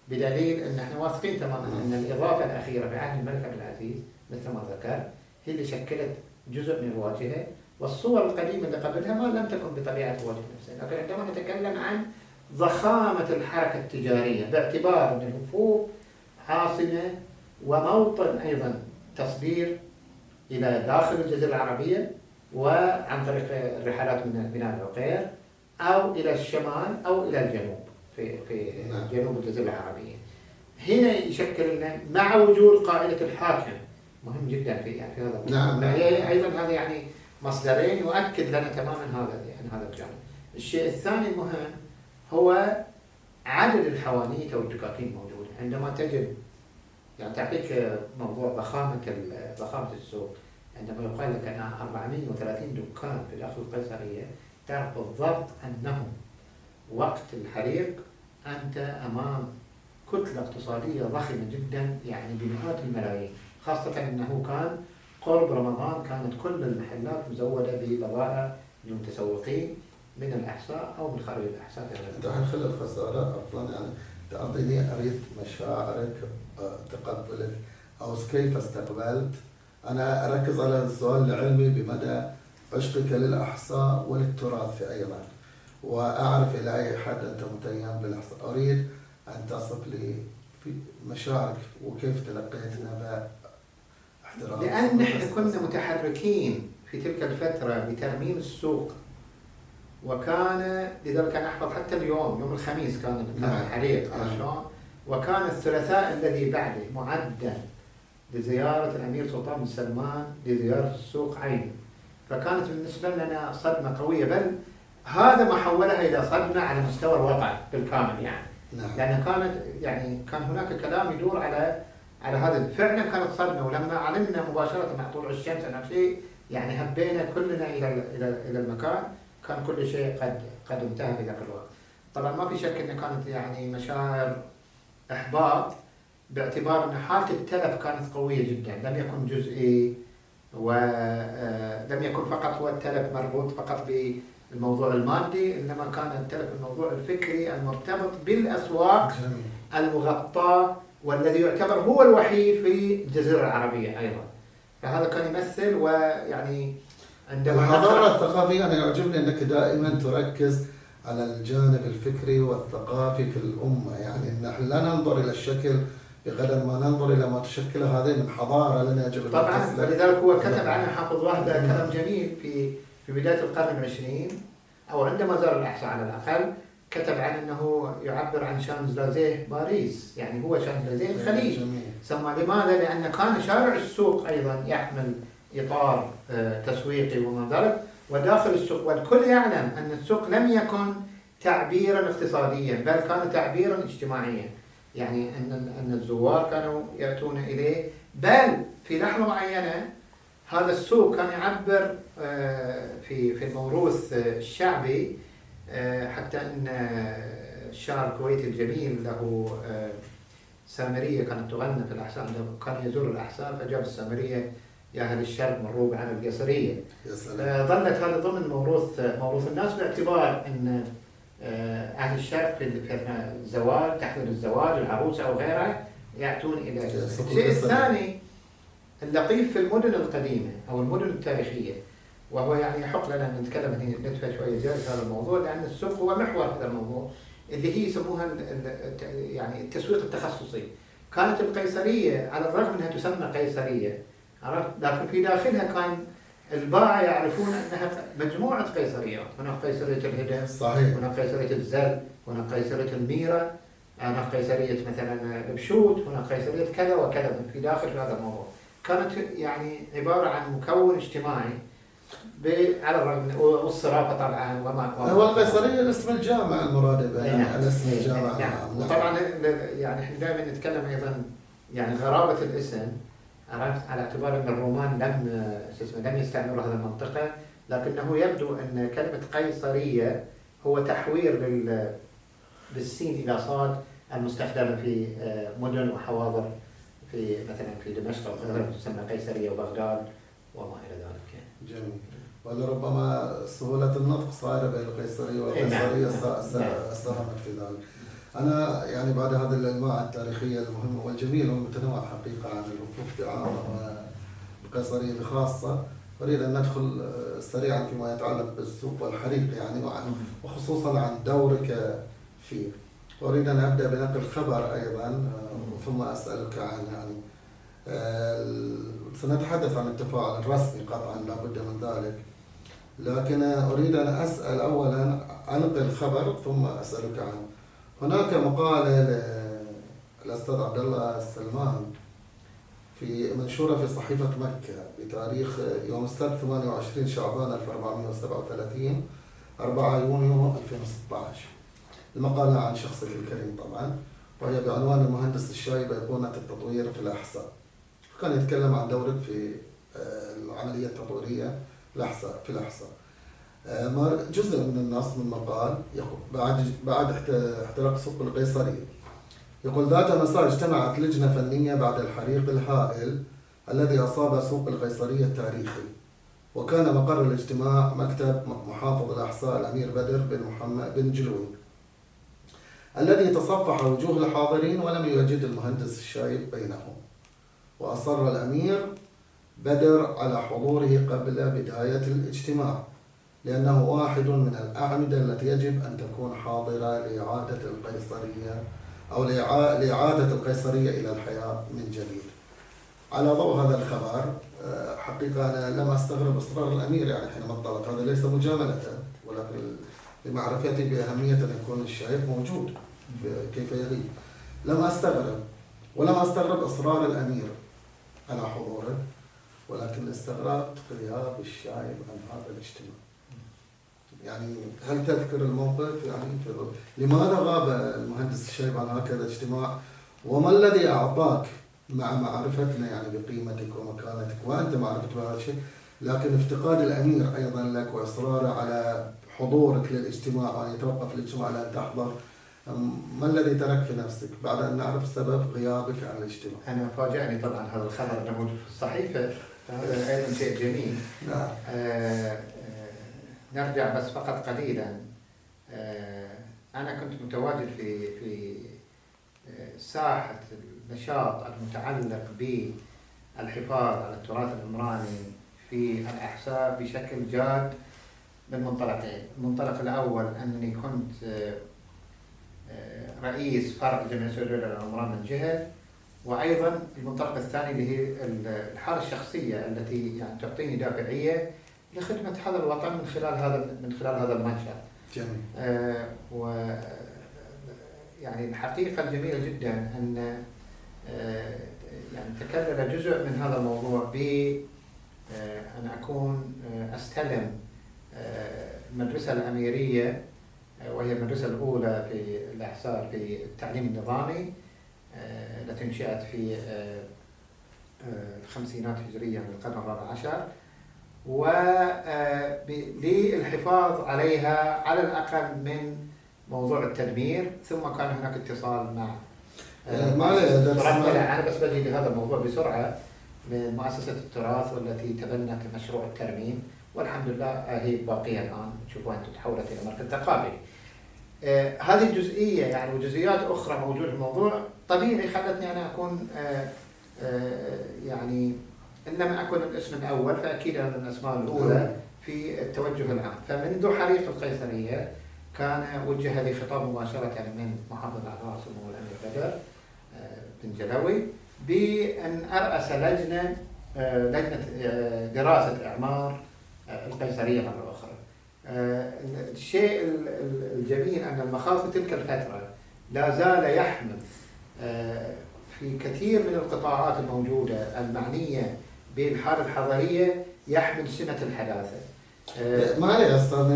بدليل أن احنا واثقين تماما أن الإضافة الأخيرة في عهد الملك عبد العزيز مثل ما ذكر هي اللي شكلت جزء من الواجهة، والصور القديمة اللي قبلها ما لم تكن بطبيعة الواجهة نفسها. لكن عندما نتكلم عن ضخامة الحركة التجارية باعتبار أن الهفوف عاصمة وموطن أيضا تصدير إلى داخل الجزيرة العربية، وعن طريق الرحلات من بناء العقير أو إلى الشمال أو إلى الجنوب في جنوب الجزيرة العربية. هنا يشكل لنا مع وجود قاعدة الحاكم مهم جدا في هذا الموضوع. أيضا هذا يعني مصدرين يؤكد لنا تماما هذا الجانب. الشيء الثاني المهم هو عدد الحوانيت أو الدكاكين موجودة. عندما تجد يعني تعطيك موضوع ضخامة السوق، عندما يقال لك أن 430 دكان في الأخذ القيصرية، تعرف بالضبط أنه وقت الحريق أنت أمام كتلة اقتصادية ضخمة جدا يعني بمئات الملايين، خاصة أنه كان قرب رمضان كانت كل المحلات مزودة ببضائع للمتسوقين من الأحساء أو من خارج الأحساء. تحل الخسارة أصلا يعني تعطيني أريد مشاعرك، تقبلك أو كيف استقبلت. أنا أركز على السؤال العلمي بمدى عشقك للأحساء وللتراث أيضا، وأعرف إلى أي حد أنت متيم بالأحساء. أريد أن تصف لي في مشاعرك وكيف تلقيتنا باحترام. لأن نحن كنا متحركين في تلك الفترة بترميم السوق، وكان لذلك أنا أحفظ حتى اليوم، يوم الخميس كان الحريق شلون، وكان الثلاثاء الذي بعده معدا لزيارة الأمير سلطان بن سلمان لزيارة السوق عينه، فكانت بالنسبة لنا صدمة قوية. بل هذا ما حولها إلى صدمة على مستوى الوضع بالكامل يعني. نعم. لأن كان هناك كلام يدور على هذا، فعلا كانت صدمة. ولما علمنا مباشرة مع طلوع الشمس أن شيء يعني هبينا كلنا إلى المكان، كان كل شيء قد انتهى في ذاك الوقت. طبعا ما في شك أن كانت يعني مشاعر إحباط، باعتبار أن حالة التلف كانت قوية جدا، لم يكن جزئي، ولم يكن فقط هو التلف مربوط فقط بالموضوع المادي، إنما كان التلف الموضوع الفكري المرتبط بالأسواق المغطاة، والذي يعتبر هو الوحيد في الجزيرة العربية أيضا. فهذا كان يمثل، ويعني عندما الحضارة الثقافية أنا يعجبني أنك دائما تركز على الجانب الفكري والثقافي في الأمة، يعني نحن لا ننظر إلى الشكل بقدر ما ننظر إلى ما تشكله هذه من حضارة لنا يجب أن طبعا. ولذلك هو كتب عنه حافظ وهدة كلام جميل في بداية القرن العشرين، أو عندما زار الأحساء على الأقل، كتب عن أنه يعبر عن شانزليزيه باريس، يعني هو شانزليزيه الخليج. سمى لماذا؟ لأن كان شارع السوق أيضا يحمل إطار تسويقي وما ذلك، وداخل السوق، والكل يعلم أن السوق لم يكن تعبيرا اقتصاديا، بل كان تعبيرا اجتماعيا، يعني أن الزوار كانوا يأتون إليه، بل في لحظة معينة هذا السوق كان يعبر في الموروث الشعبي، حتى أن الشاعر الكويتي الجميل له سامرية كانت تغنى في الأحساء، كان يزور الأحساء فجاب السامرية يا أهل الشرق مروا عن القصرية. ظلت هذا ضمن موروث الناس، باعتبار أن أهل الشرق في الزواج، تحضير الزواج، العروسة أو غيرها، يأتون إلى الشيء الثاني اللطيف في المدن القديمة أو المدن التاريخية، وهو يعني يحق لنا أن نتكلم ندفع شوية زيادة في هذا الموضوع، لأن السوق هو محور هذا الموضوع، اللي هي يسموها يعني التسويق التخصصي. كانت القيصرية على الرغم أنها تسمى قيصرية، لكن في داخلها كان الباعة يعرفون أنها مجموعة قيصريات. هناك قيصرية الهدى، صحيح. هناك قيصرية الزل، هناك قيصرية الميرة، هناك قيصرية مثلا البشوت، هناك قيصرية كذا وكذا في داخل هذا الموضوع. كانت يعني عبارة عن مكون اجتماعي على الرغم، والصرافة طبعا هو القيصرية الاسم الجامع المراد به، يعني الاسم الجامع. نعم. وطبعا يعني احنا دائما نتكلم ايضا يعني غرابة الاسم، عرفت، على اعتبار ان الرومان لم يستعمروا هذه المنطقة، لكنه يبدو ان كلمة قيصرية هو تحوير بالسين الى صاد المستخدمة في مدن وحواضر، في مثلا في دمشق تسمى قيصرية وبغداد وما الى ذلك. جميل. ولربما سهولة النطق صايرة بين القيصرية والقيصرية ساهمت في ذلك. أنا يعني بعد هذه الألماع التاريخية المهمة والجميلة والمتنوعة حقيقة عن الوقوف بعامة والقيصرية بخاصة، أريد أن ندخل سريعا فيما يتعلق بالسوق والحريق يعني، وخصوصا عن دورك فيه. أريد أن أبدأ بنقل خبر أيضا، ثم أسألك عن يعني سنتحدث عن التفاعل الرسمي قطعا لا بد من ذلك، لكن أريد أن أسأل أولا أنقل الخبر ثم أسألك عنه. هناك مقالة للأستاذ عبد الله السلمان في منشورة في صحيفة مكة بتاريخ يوم السبت 28 شعبان 1437 4 يونيو 2016. المقالة عن شخصك الكريم طبعا، وهي بعنوان المهندس الشايب أيقونة التطوير في الأحساء. كان يتكلم عن دورك في العملية التطويرية في الأحساء. جزء من النص من المقال بعد احتراق سوق القيصرية يقول: ذات مساء اجتمعت لجنة فنية بعد الحريق الهائل الذي أصاب سوق القيصرية التاريخي، وكان مقر الاجتماع مكتب محافظ الأحساء الأمير بدر بن محمد بن جلوي، الذي تصفح وجوه الحاضرين ولم يجد المهندس الشايب بينهم. وأصر الأمير بدر على حضوره قبل بداية الاجتماع، لأنه واحد من الأعمدة التي يجب أن تكون حاضرة لإعادة القيصرية أو لإعادة القيصرية إلى الحياة من جديد. على ضوء هذا الخبر حقيقة أنا لم أستغرب إصرار الأمير يعني حينما انطلق، هذا ليس مجاملة، ولكن لمعرفتي بأهمية أن يكون الشايب موجود كيف يلي. لم أستغرب إصرار الأمير على حضوره، ولكن استغربت غياب الشايب عن هذا الاجتماع. يعني هل تذكر الموقف يعني لماذا غاب المهندس الشايب عن هكذا اجتماع؟ وما الذي أعطاك مع معرفتنا يعني بقيمتك ومكانتك وأنت معرفت بهذا الشيء، لكن افتقاد الأمير أيضا لك وإصراره على حضورك للاجتماع وأن يتوقف الاجتماع لأن تحضر، ما الذي ترك في نفسك بعد أن نعرف سبب غيابك عن الاجتماع؟ أنا فاجأني طبعا هذا الخبر أنه موجود في الصحيفة، هذا أيضا شيء جميل. نعم. نرجع بس فقط قليلا. أنا كنت متواجد في ساحة النشاط المتعلق بالحفاظ على التراث العمراني في الأحساء بشكل جاد من منطلقين. المنطلق الأول أنني كنت رئيس فرع جمعية الدولة للعمران من جهة، وأيضا المنطلق الثاني اللي هي الحالة الشخصية التي يعني تعطيني دافعية لخدمة هذا الوطن من خلال هذا المنشأ. جميل. يعني الحقيقة الجميلة جدا أن يعني تكرر جزء من هذا الموضوع أن أكون أستلم المدرسة الأميرية، وهي المدرسة الأولى في الأحساء في التعليم النظامي التي انشئت في الخمسينات هجرية من القرن الرابع عشر، وللحفاظ عليها على الأقل من موضوع التدمير. ثم كان هناك اتصال مع أنا بس بجي لهذا الموضوع بسرعة من مؤسسة التراث والتي تبنت مشروع الترميم، والحمد لله هي باقية الآن، تشوفوا أنتم تحولت إلى مركز ثقافي. هذه الجزئية يعني وجزئيات أخرى موجودة في الموضوع طبيعي خلتني أنا أكون يعني إن لم أكن الاسم الأول فأكيد أنا من الأسماء الأولى في التوجه العام. فمنذ حريق القيصرية كان وجه لي خطاب مباشرة من محافظ الأعمار سمو الأمير بدر بن جلوي بأن أرأس لجنة دراسة إعمار القيصرية مرة أخرى. الشيء الجميل أن المخاض في تلك الفترة لا زال يحمل في كثير من القطاعات الموجودة المعنية بالحالة الحضارية يحمل سمة الحداثة. ما علي يا أستاذ،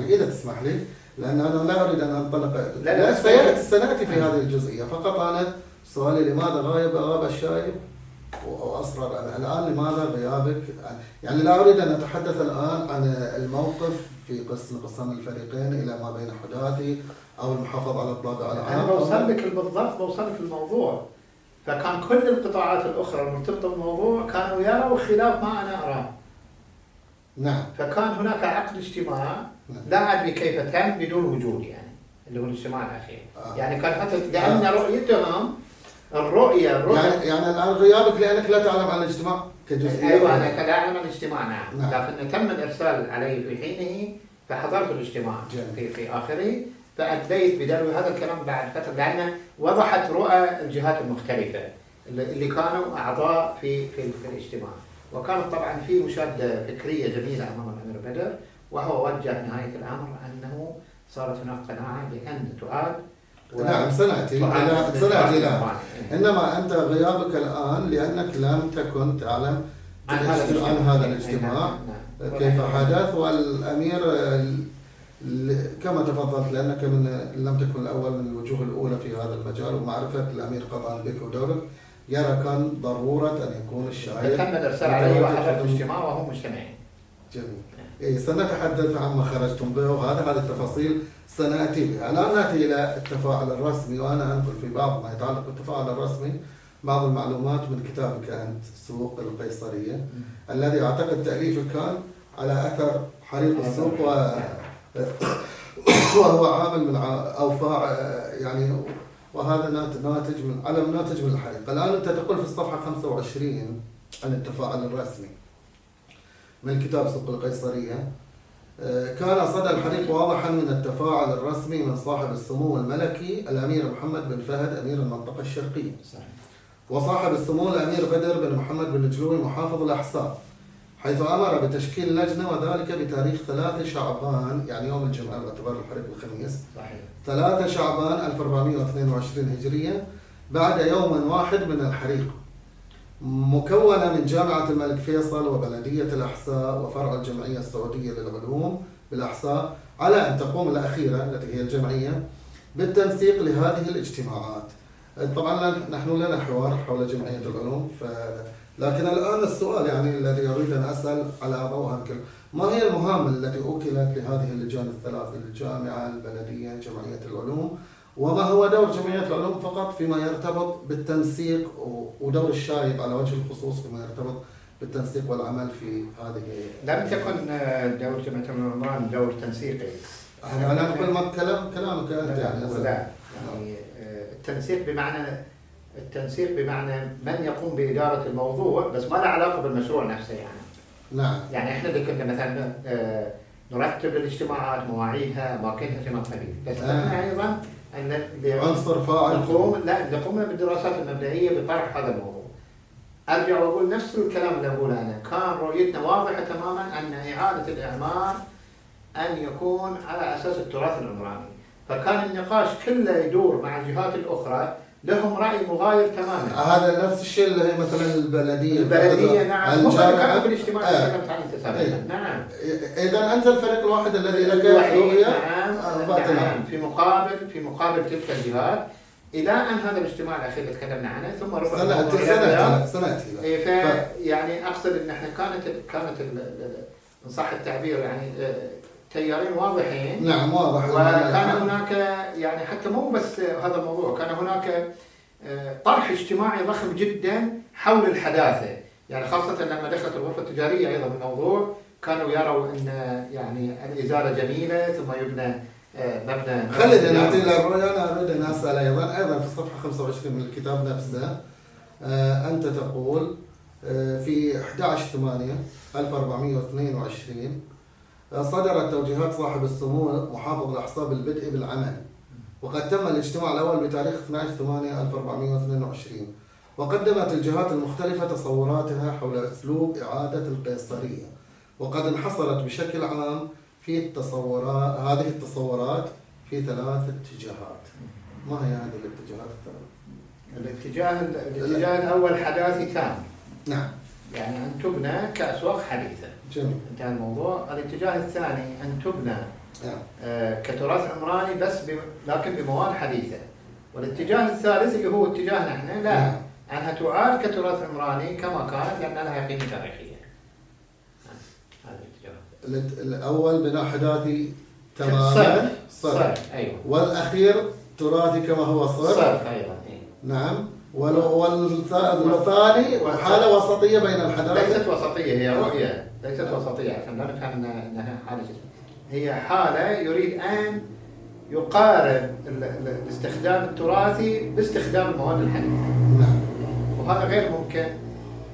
إذا تسمح لي لأن أنا لا أريد أن أنطلق. لا سنأتي في هذه الجزئية. فقط أنا سؤالي لماذا غاب الشايب وأصرر الآن؟ لماذا غيابك؟ يعني لا أريد أن أتحدث الآن عن الموقف في قسم الفريقين إلى ما بين حداثي أو المحافظة على الطابع العام. أنا بوصل لك بالضبط، بوصل لك الموضوع. فكان كل القطاعات الأخرى المرتبطة بالموضوع كانوا يروا خلاف ما أنا أراه. نعم. فكان هناك عقد اجتماع لا أدري كيف تم بدون وجود، يعني اللي هو الاجتماع الأخير. يعني كان حتى لأن رؤيتهم الرؤية يعني الآن غيابك لأنك لا تعلم عن الاجتماع كجزئية. أيوة أنا كان أعلم عن الاجتماع نعم. لكن تم الإرسال علي في حينه فحضرت الاجتماع في آخره، فأدليت بدلو هذا الكلام بعد فترة لأن وضحت رؤى الجهات المختلفة اللي كانوا أعضاء في الاجتماع. وكانت طبعا في مشادة فكرية جميلة أمام الأمير بدر، وهو وجه نهاية الأمر أنه صارت هناك قناعة بأن تعاد. نعم سنأتي لها. إنما أنت غيابك الآن لأنك لم تكن تعلم عن هذا الاجتماع كيف حدث. والأمير كما تفضلت لأنك لم تكن الأول من الوجوه الأولى في هذا المجال، ومعرفة الأمير قطعا بك ودورك يرى كان ضرورة أن يكون الشاعر. تم الإرسال علي وحضرت الاجتماع وهم مجتمعين. جميل. سنتحدث عما خرجتم به وهذه التفاصيل سنأتي بها. الآن نأتي إلى التفاعل الرسمي، وأنا أنقل في بعض ما يتعلق بالتفاعل الرسمي بعض المعلومات من كتابك أنت سوق القيصرية الذي أعتقد تأليفه كان على أثر حريق السوق وهو عامل من أوفاع يعني، وهذا ناتج من الحريق. الآن أنت تقول في الصفحة 25 عن التفاعل الرسمي من كتاب سوق القيصرية: كان صدى الحريق واضحا من التفاعل الرسمي من صاحب السمو الملكي الأمير محمد بن فهد أمير المنطقة الشرقية، وصاحب السمو الأمير بدر بن محمد بن جلوي محافظ الأحساء، حيث أمر بتشكيل لجنة وذلك بتاريخ 3 شعبان يعني يوم الجمعة باعتبار الحريق الخميس 3 شعبان 1422 هجرية بعد يوم واحد من الحريق، مكونة من جامعة الملك فيصل وبلدية الأحساء وفرع الجمعية السعودية للعلوم بالأحصاء على أن تقوم الأخيرة التي هي الجمعية بالتنسيق لهذه الاجتماعات. طبعا نحن لنا حوار حول جمعية العلوم، لكن الآن السؤال يعني الذي أريد أن أسأل على ضوء هذا، ما هي المهام التي أوكلت لهذه اللجان الثلاث، الجامعة، البلدية، جمعية العلوم، وما هو دور جمعية العلوم فقط فيما يرتبط بالتنسيق، ودور الشايب على وجه الخصوص فيما يرتبط بالتنسيق والعمل في هذه؟ لم تكن دور جمعية العلماء دور تنسيقي. أنا أقول ما كلامك أنت يعني. لا يعني التنسيق بمعنى من يقوم بإدارة الموضوع، بس ما له علاقة بالمشروع نفسه يعني. نعم. يعني احنا اللي كنا مثلا نرتب الاجتماعات، مواعيدها، اماكنها، كما قلت، بس احنا ايضا ان عنصر فاعل نقوم بالدراسات المبدئيه بطرح هذا الموضوع. ارجع واقول نفس الكلام اللي اقوله انا، كان رؤيتنا واضحه تماما ان اعاده الاعمار ان يكون على اساس التراث العمراني، فكان النقاش كله يدور مع الجهات الاخرى لهم رأي مغاير تماما. هذا نفس الشيء اللي هي مثلا البلدية نعم، هم كانوا بالاجتماع اللي تكلمت عنه سابقا. نعم. إذا أنت الفريق الواحد الذي لك رؤية. نعم. في مقابل تلك الجهات إلى أن هذا الاجتماع الأخير اللي تكلمنا عنه، ثم ربما سنة يعني أقصد أن احنا كانت إن صح التعبير يعني تيارين واضحين. نعم واضح. وكان هناك يعني حتى مو بس هذا الموضوع، كان هناك طرح اجتماعي ضخم جدا حول الحداثة، يعني خاصة لما دخلت الغرفة التجارية أيضا بالموضوع، كانوا يروا أن يعني الإزالة جميلة ثم يبنى مبنى. خلينا نعطي للرؤية. أنا أريد أن أسأل أيضا في الصفحة 25 من الكتاب نفسه، أنت تقول في 11/8/1422 صدرت توجيهات صاحب السمو محافظ الأحصاء بالبدء بالعمل، وقد تم الاجتماع الأول بتاريخ 12/8/1422، وقدمت الجهات المختلفة تصوراتها حول أسلوب إعادة القيصرية، وقد انحصرت بشكل عام في هذه التصورات في 3 اتجاهات. ما هي هذه الاتجاهات الثلاث؟ الاتجاه الأول حداثي تام. نعم. يعني أن تبنى كأسواق حديثة. جميل. انتهى الموضوع. الاتجاه الثاني أن تبنى كتراث عمراني بس لكن بمواد حديثة. والاتجاه الثالث اللي هو اتجاهنا احنا، لا، أنها تعاد كتراث عمراني كما كانت لأن لها قيمة تاريخية. هذا الاتجاه. الأول بناء حداثي تماما. صرف. أيوه. والأخير تراثي كما هو صرف أيضا. نعم. والثاني حالة وسطية بين الحداثة. ليست وسطية، هي رؤية، ليست وسطية عشان لا نفهم أنها حالة، هي حالة يريد أن يقارب الاستخدام التراثي باستخدام المواد الحديثة. نعم. وهذا غير ممكن،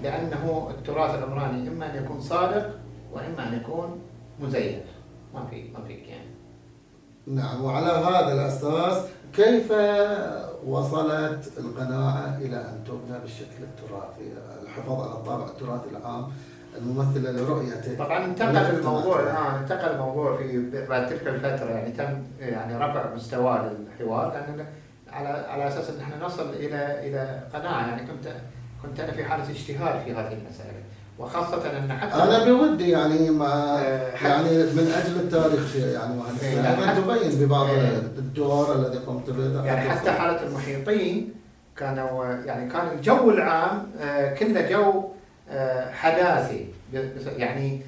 لأنه التراث العمراني إما أن يكون صادق وإما أن يكون مزيف، ما في يعني. نعم. وعلى هذا الأساس كيف وصلت القناعة إلى أن تبنى بالشكل التراثي، الحفاظ على الطابع التراثي العام الممثلة لرؤيته؟ طبعا انتقل الموضوع في بعد تلك الفترة، يعني تم يعني رفع مستوى الحوار، لأن على أساس أن احنا نصل إلى قناعة. يعني كنت أنا في حالة اجتهاد في هذه المسألة، وخاصة أن حتى أنا بودي يعني يعني من أجل التاريخ يعني أيضا تبين ببعض الدور الذي قمت به. يعني حتى حالة المحيطين كانوا يعني كان الجو العام كله جو حداثي، يعني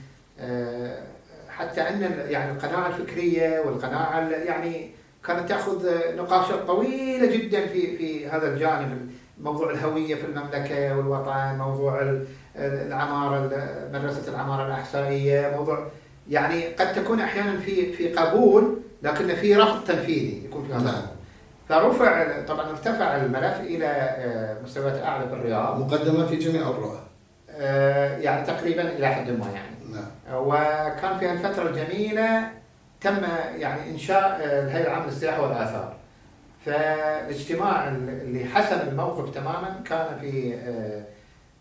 حتى أن يعني القناعة الفكرية والقناعة يعني كانت تأخذ نقاشات طويلة جدا في هذا الجانب، موضوع الهوية في المملكة والوطن، موضوع العمارة، مدرسة العمارة الأحصائية، موضوع يعني قد تكون أحيانا في قبول لكن في رفض تنفيذي يكون في هذا. طبعا ارتفع الملف إلى مستويات أعلى بالرياض، مقدمة في جميع الرؤى يعني تقريبا إلى حد ما يعني. نعم. وكان في الفترة الجميلة تم يعني إنشاء الهيئة العامة للسياحة والآثار. فالاجتماع اللي حسم الموقف تماما كان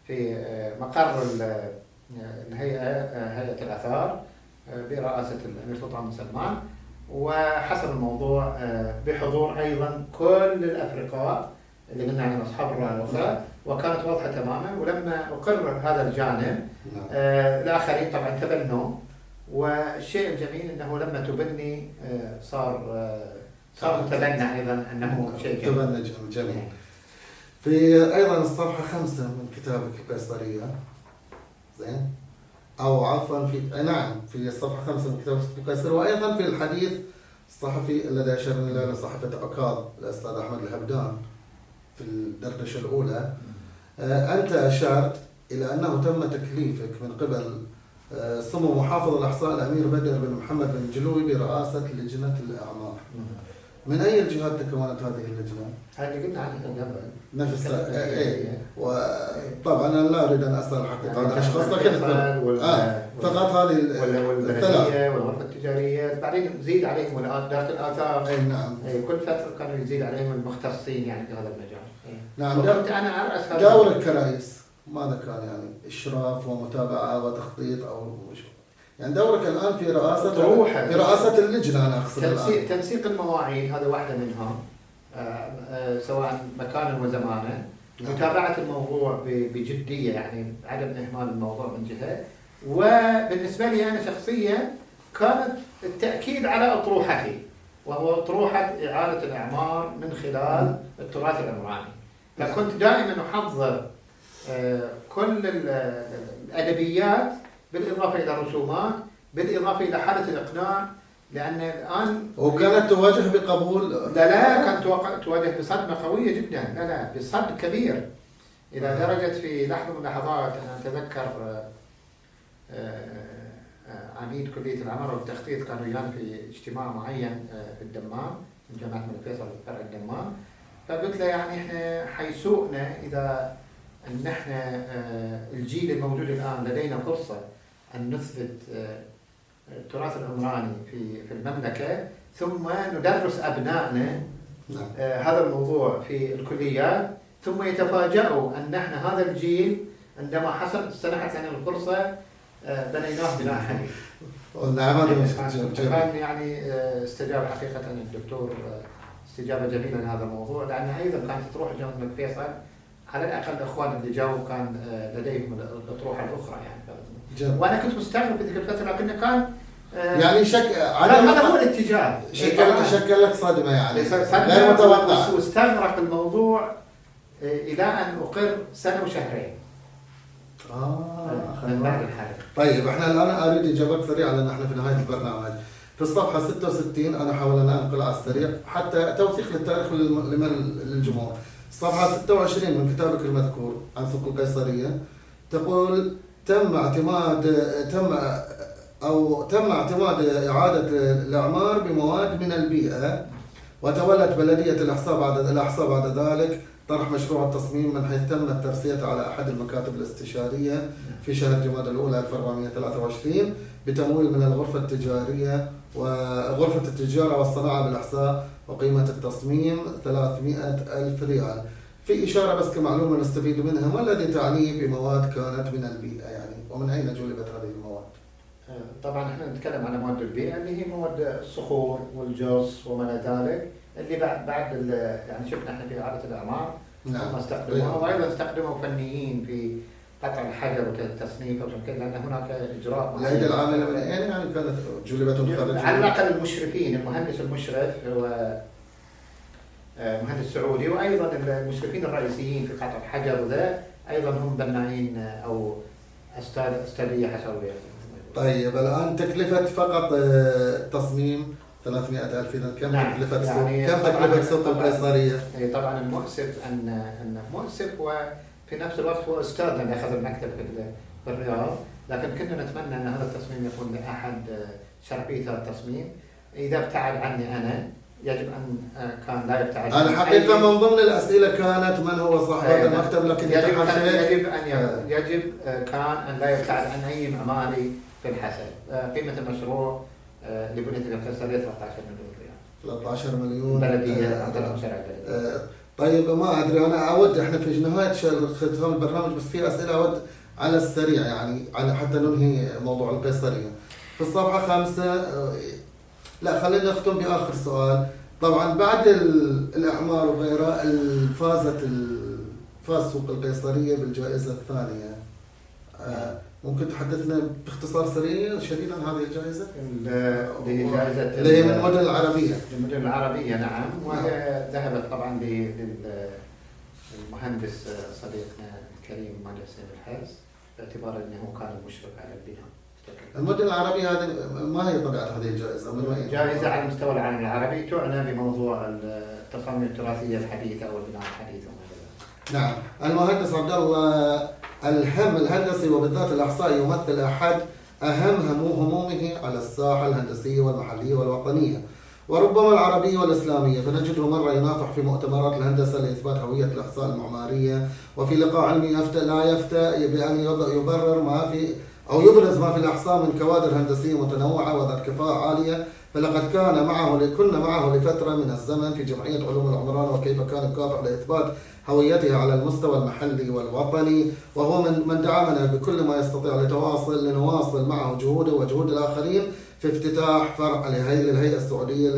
في مقر هيئة الآثار برئاسة الأمير سلطان بن سلمان، وحسم الموضوع بحضور أيضا كل الأفرقاء اللي قلنا عنهم أصحاب الرؤى الأخرى، وكانت واضحة تماما. ولما أقر هذا الجانب الآخرين طبعا تبنوا والشيء الجميل انه لما تبني صار متبنى ايضا انه شيء جميل. تبنى جميل. في ايضا الصفحه 5 من كتابك القيصريه، زين، او عفوا في نعم في الصفحه 5 من كتابك القيصريه، وايضا في الحديث الصحفي الذي اشرنا الى صحيفه عكاظ الاستاذ احمد الهبدان في الدردشه الاولى، انت اشرت الى انه تم تكليفك من قبل سمو محافظ الأحصاء الأمير بدر بن محمد بن جلوي برئاسة لجنة الأعمار. من أي الجهات تكونت هذه اللجنة؟ هذه قلنا عنها قبل. نفس وطبعا أنا لا أريد أن أسأل حقيقة عن الأشخاص، لكن فقط هذه البلدية والغرفة التجارية، بعدين نزيد عليهم وزارة الآثار. أي نعم. كل فترة كانوا يزيد عليهم المختصين يعني في هذا المجال. نعم. أنا أرأس هذا دور الكرائس ماذا كان يعني؟ إشراف ومتابعة وتخطيط أو يعني دورك الآن في رئاسة اللجنة. أنا أقصد تنسيق المواعيد، هذا واحدة منها، سواء مكانا وزمانا. متابعة الموضوع بجدية، يعني عدم إهمال الموضوع من جهة. وبالنسبة لي أنا شخصيا كانت التأكيد على أطروحتي، وهو أطروحة إعادة الإعمار من خلال التراث العمراني. فكنت دائما أحضر كل الأدبيات بالإضافة إلى الرسومات، بالإضافة إلى حالة الإقناع، لأن الآن وكانت تواجه بقبول. لا كانت تواجه بصدمة قوية جدا، لا بصدم كبير، إلى درجة في لحظة من اللحظات أنا أتذكر عميد كلية العمارة والتخطيط كان ويانا في اجتماع معين في الدمام من جامعة الملك فيصل فرع الدمام، فقلت له يعني إحنا حيسوءنا إذا أن احنا الجيل الموجود الآن لدينا فرصة أن نثبت التراث العمراني في المملكة، ثم ندرس أبنائنا هذا الموضوع في الكليات، ثم يتفاجئوا أن احنا هذا الجيل عندما سنحت لنا الفرصة بنيناه بناء حديث. كان يعني استجاب حقيقة الدكتور استجابة جميلة لهذا الموضوع، لأن أيضا كانت تروح جامعة الملك فيصل على الأقل الأخوان اللي جاوا كان لديهم الأطروحة الأخرى يعني. وأنا كنت مستغرب في تلك الفترة، لكنه كان يعني هذا هو الاتجاه. شكل لك صدمة يعني غير متوقع، واستغرق الموضوع إلى أن أقر سنة وشهرين من بعد الحرب. طيب احنا الآن أريد إجابات سريعة لأن احنا في نهاية البرنامج. في الصفحة 66 أنا حاول أن أنقل على السريع حتى توثيق للتاريخ للجمهور. صفحة 26 من كتابك المذكور عن سوق القيصرية تقول تم اعتماد إعادة الإعمار بمواد من البيئة، وتولت بلدية الأحصاء بعد ذلك طرح مشروع التصميم من حيث تم ترسيته على أحد المكاتب الاستشارية في شهر جمادى الأولى 1423 بتمويل من الغرفة التجارية وغرفة التجارة والصناعة بالأحصاء، وقيمة التصميم 300,000 ريال. في إشارة بس كمعلومة نستفيد منها، ما الذي تعنيه بمواد كانت من البيئة يعني، ومن أين جلبت هذه المواد؟ طبعا احنا نتكلم عن مواد البيئة اللي هي مواد الصخور والجص وما إلى ذلك، اللي بعد يعني شفنا احنا في إعادة الإعمار هم استخدموها، وأيضا استخدموا فنيين في قطع الحجر وتصنيفه وعشان كذا، لأن هناك إجراء معين. الأيدي العاملة من أين يعني كانت جلبتهم خارج؟ على الأقل المشرفين، المهندس المشرف هو مهندس سعودي، وأيضا المشرفين الرئيسيين في قطع الحجر وذا أيضا هم بنائين أو أستاذية حشوية. طيب الآن تكلفة فقط تصميم 300,000، إذا كم تكلفة يعني كم تكلفة سوق القيصرية؟ طبعا المؤسف أن مؤسف، وفي نفس الوقت هو أستاذنا اللي أخذ المكتب في الرياض، لكن كنا نتمنى أن هذا التصميم يكون لأحد شرفية هذا التصميم. إذا ابتعد عني أنا يجب أن كان لا يبتعد. الحقيقة من ضمن الأسئلة كانت من هو صاحب هذا المكتب، لكن يجب كان أن لا يبتعد عن أي معماري في الحسن. قيمة المشروع لبنية القيصرية 13 مليون ريال. 13 مليون بلدية. طيب ما أدري، أنا أود إحنا في نهاية ختام البرنامج، بس في أسئلة أود على السريع يعني على حتى ننهي موضوع القيصرية. في الصفحة 5 لا خلينا نختم بآخر سؤال. طبعا بعد الإعمار وغيره فاز سوق القيصرية بالجائزة الثانية ممكن تحدثنا باختصار سريع شديد عن هذه الجائزة؟ اللي هي جائزة اللي هي من المدن العربية. المدن العربية نعم، وهي ذهبت طبعا للمهندس صديقنا الكريم المهندس الحارس، باعتبار انه كان المشرف على البناء. المدن العربية هذه ما هي طبيعة هذه الجائزة؟ من وين؟ جائزة على مستوى العالم العربي تعنى بموضوع التصاميم التراثية الحديثة أو البناء الحديث وما إلى ذلك. نعم، المهندس عبد الله الهم الهندسي وبالذات الإحصائي يمثل أحد أهم همومه على الساحة الهندسية والمحلية والوطنية وربما العربية والإسلامية، فنجده مرة ينافح في مؤتمرات الهندسة لإثبات هوية الإحصاء المعمارية، وفي لقاء علمي لا يفتى بأن يبرر ما في أو يبرز ما في الإحصاء من كوادر هندسية متنوعة وذات كفاءة عالية. فلقد كنا معه لفترة من الزمن في جمعية علوم العمران، وكيف كان يكافح لإثبات هويتها على المستوى المحلي والوطني، وهو من دعمنا بكل ما يستطيع لنواصل معه جهوده وجهود الآخرين في افتتاح فرع للهيئة السعودية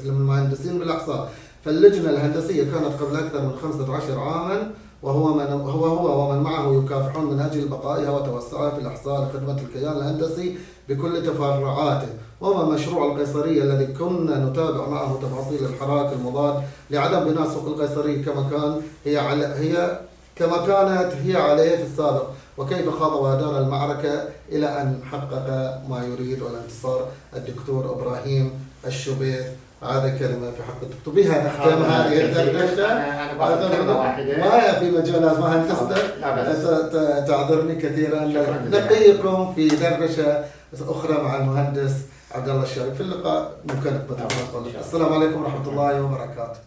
للمهندسين بالإحصاء. فاللجنة الهندسية كانت قبل أكثر من 15 عاما، هو ومن معه يكافحون من أجل بقائها وتوسعها في الإحصاء لخدمة الكيان الهندسي بكل تفرعاته. وما مشروع القيصرية الذي كنا نتابع معه تفاصيل الحراك المضاد لعدم بناء سوق القيصرية كما كانت هي عليه في السابق، وكيف خاض ودار المعركة إلى أن حقق ما يريد والانتصار. الدكتور إبراهيم الشبيث، هذا كلمة في حق الدكتور. بها نختم هذه الدردشة. أنا باخذ كلمة واحدة. ما في مجالات ما هندسة. تعذرني كثيرا. نلقيكم في دردشة أخرى مع المهندس عبد الله الشاري في اللقاء. ممكن السلام عليكم ورحمة الله وبركاته.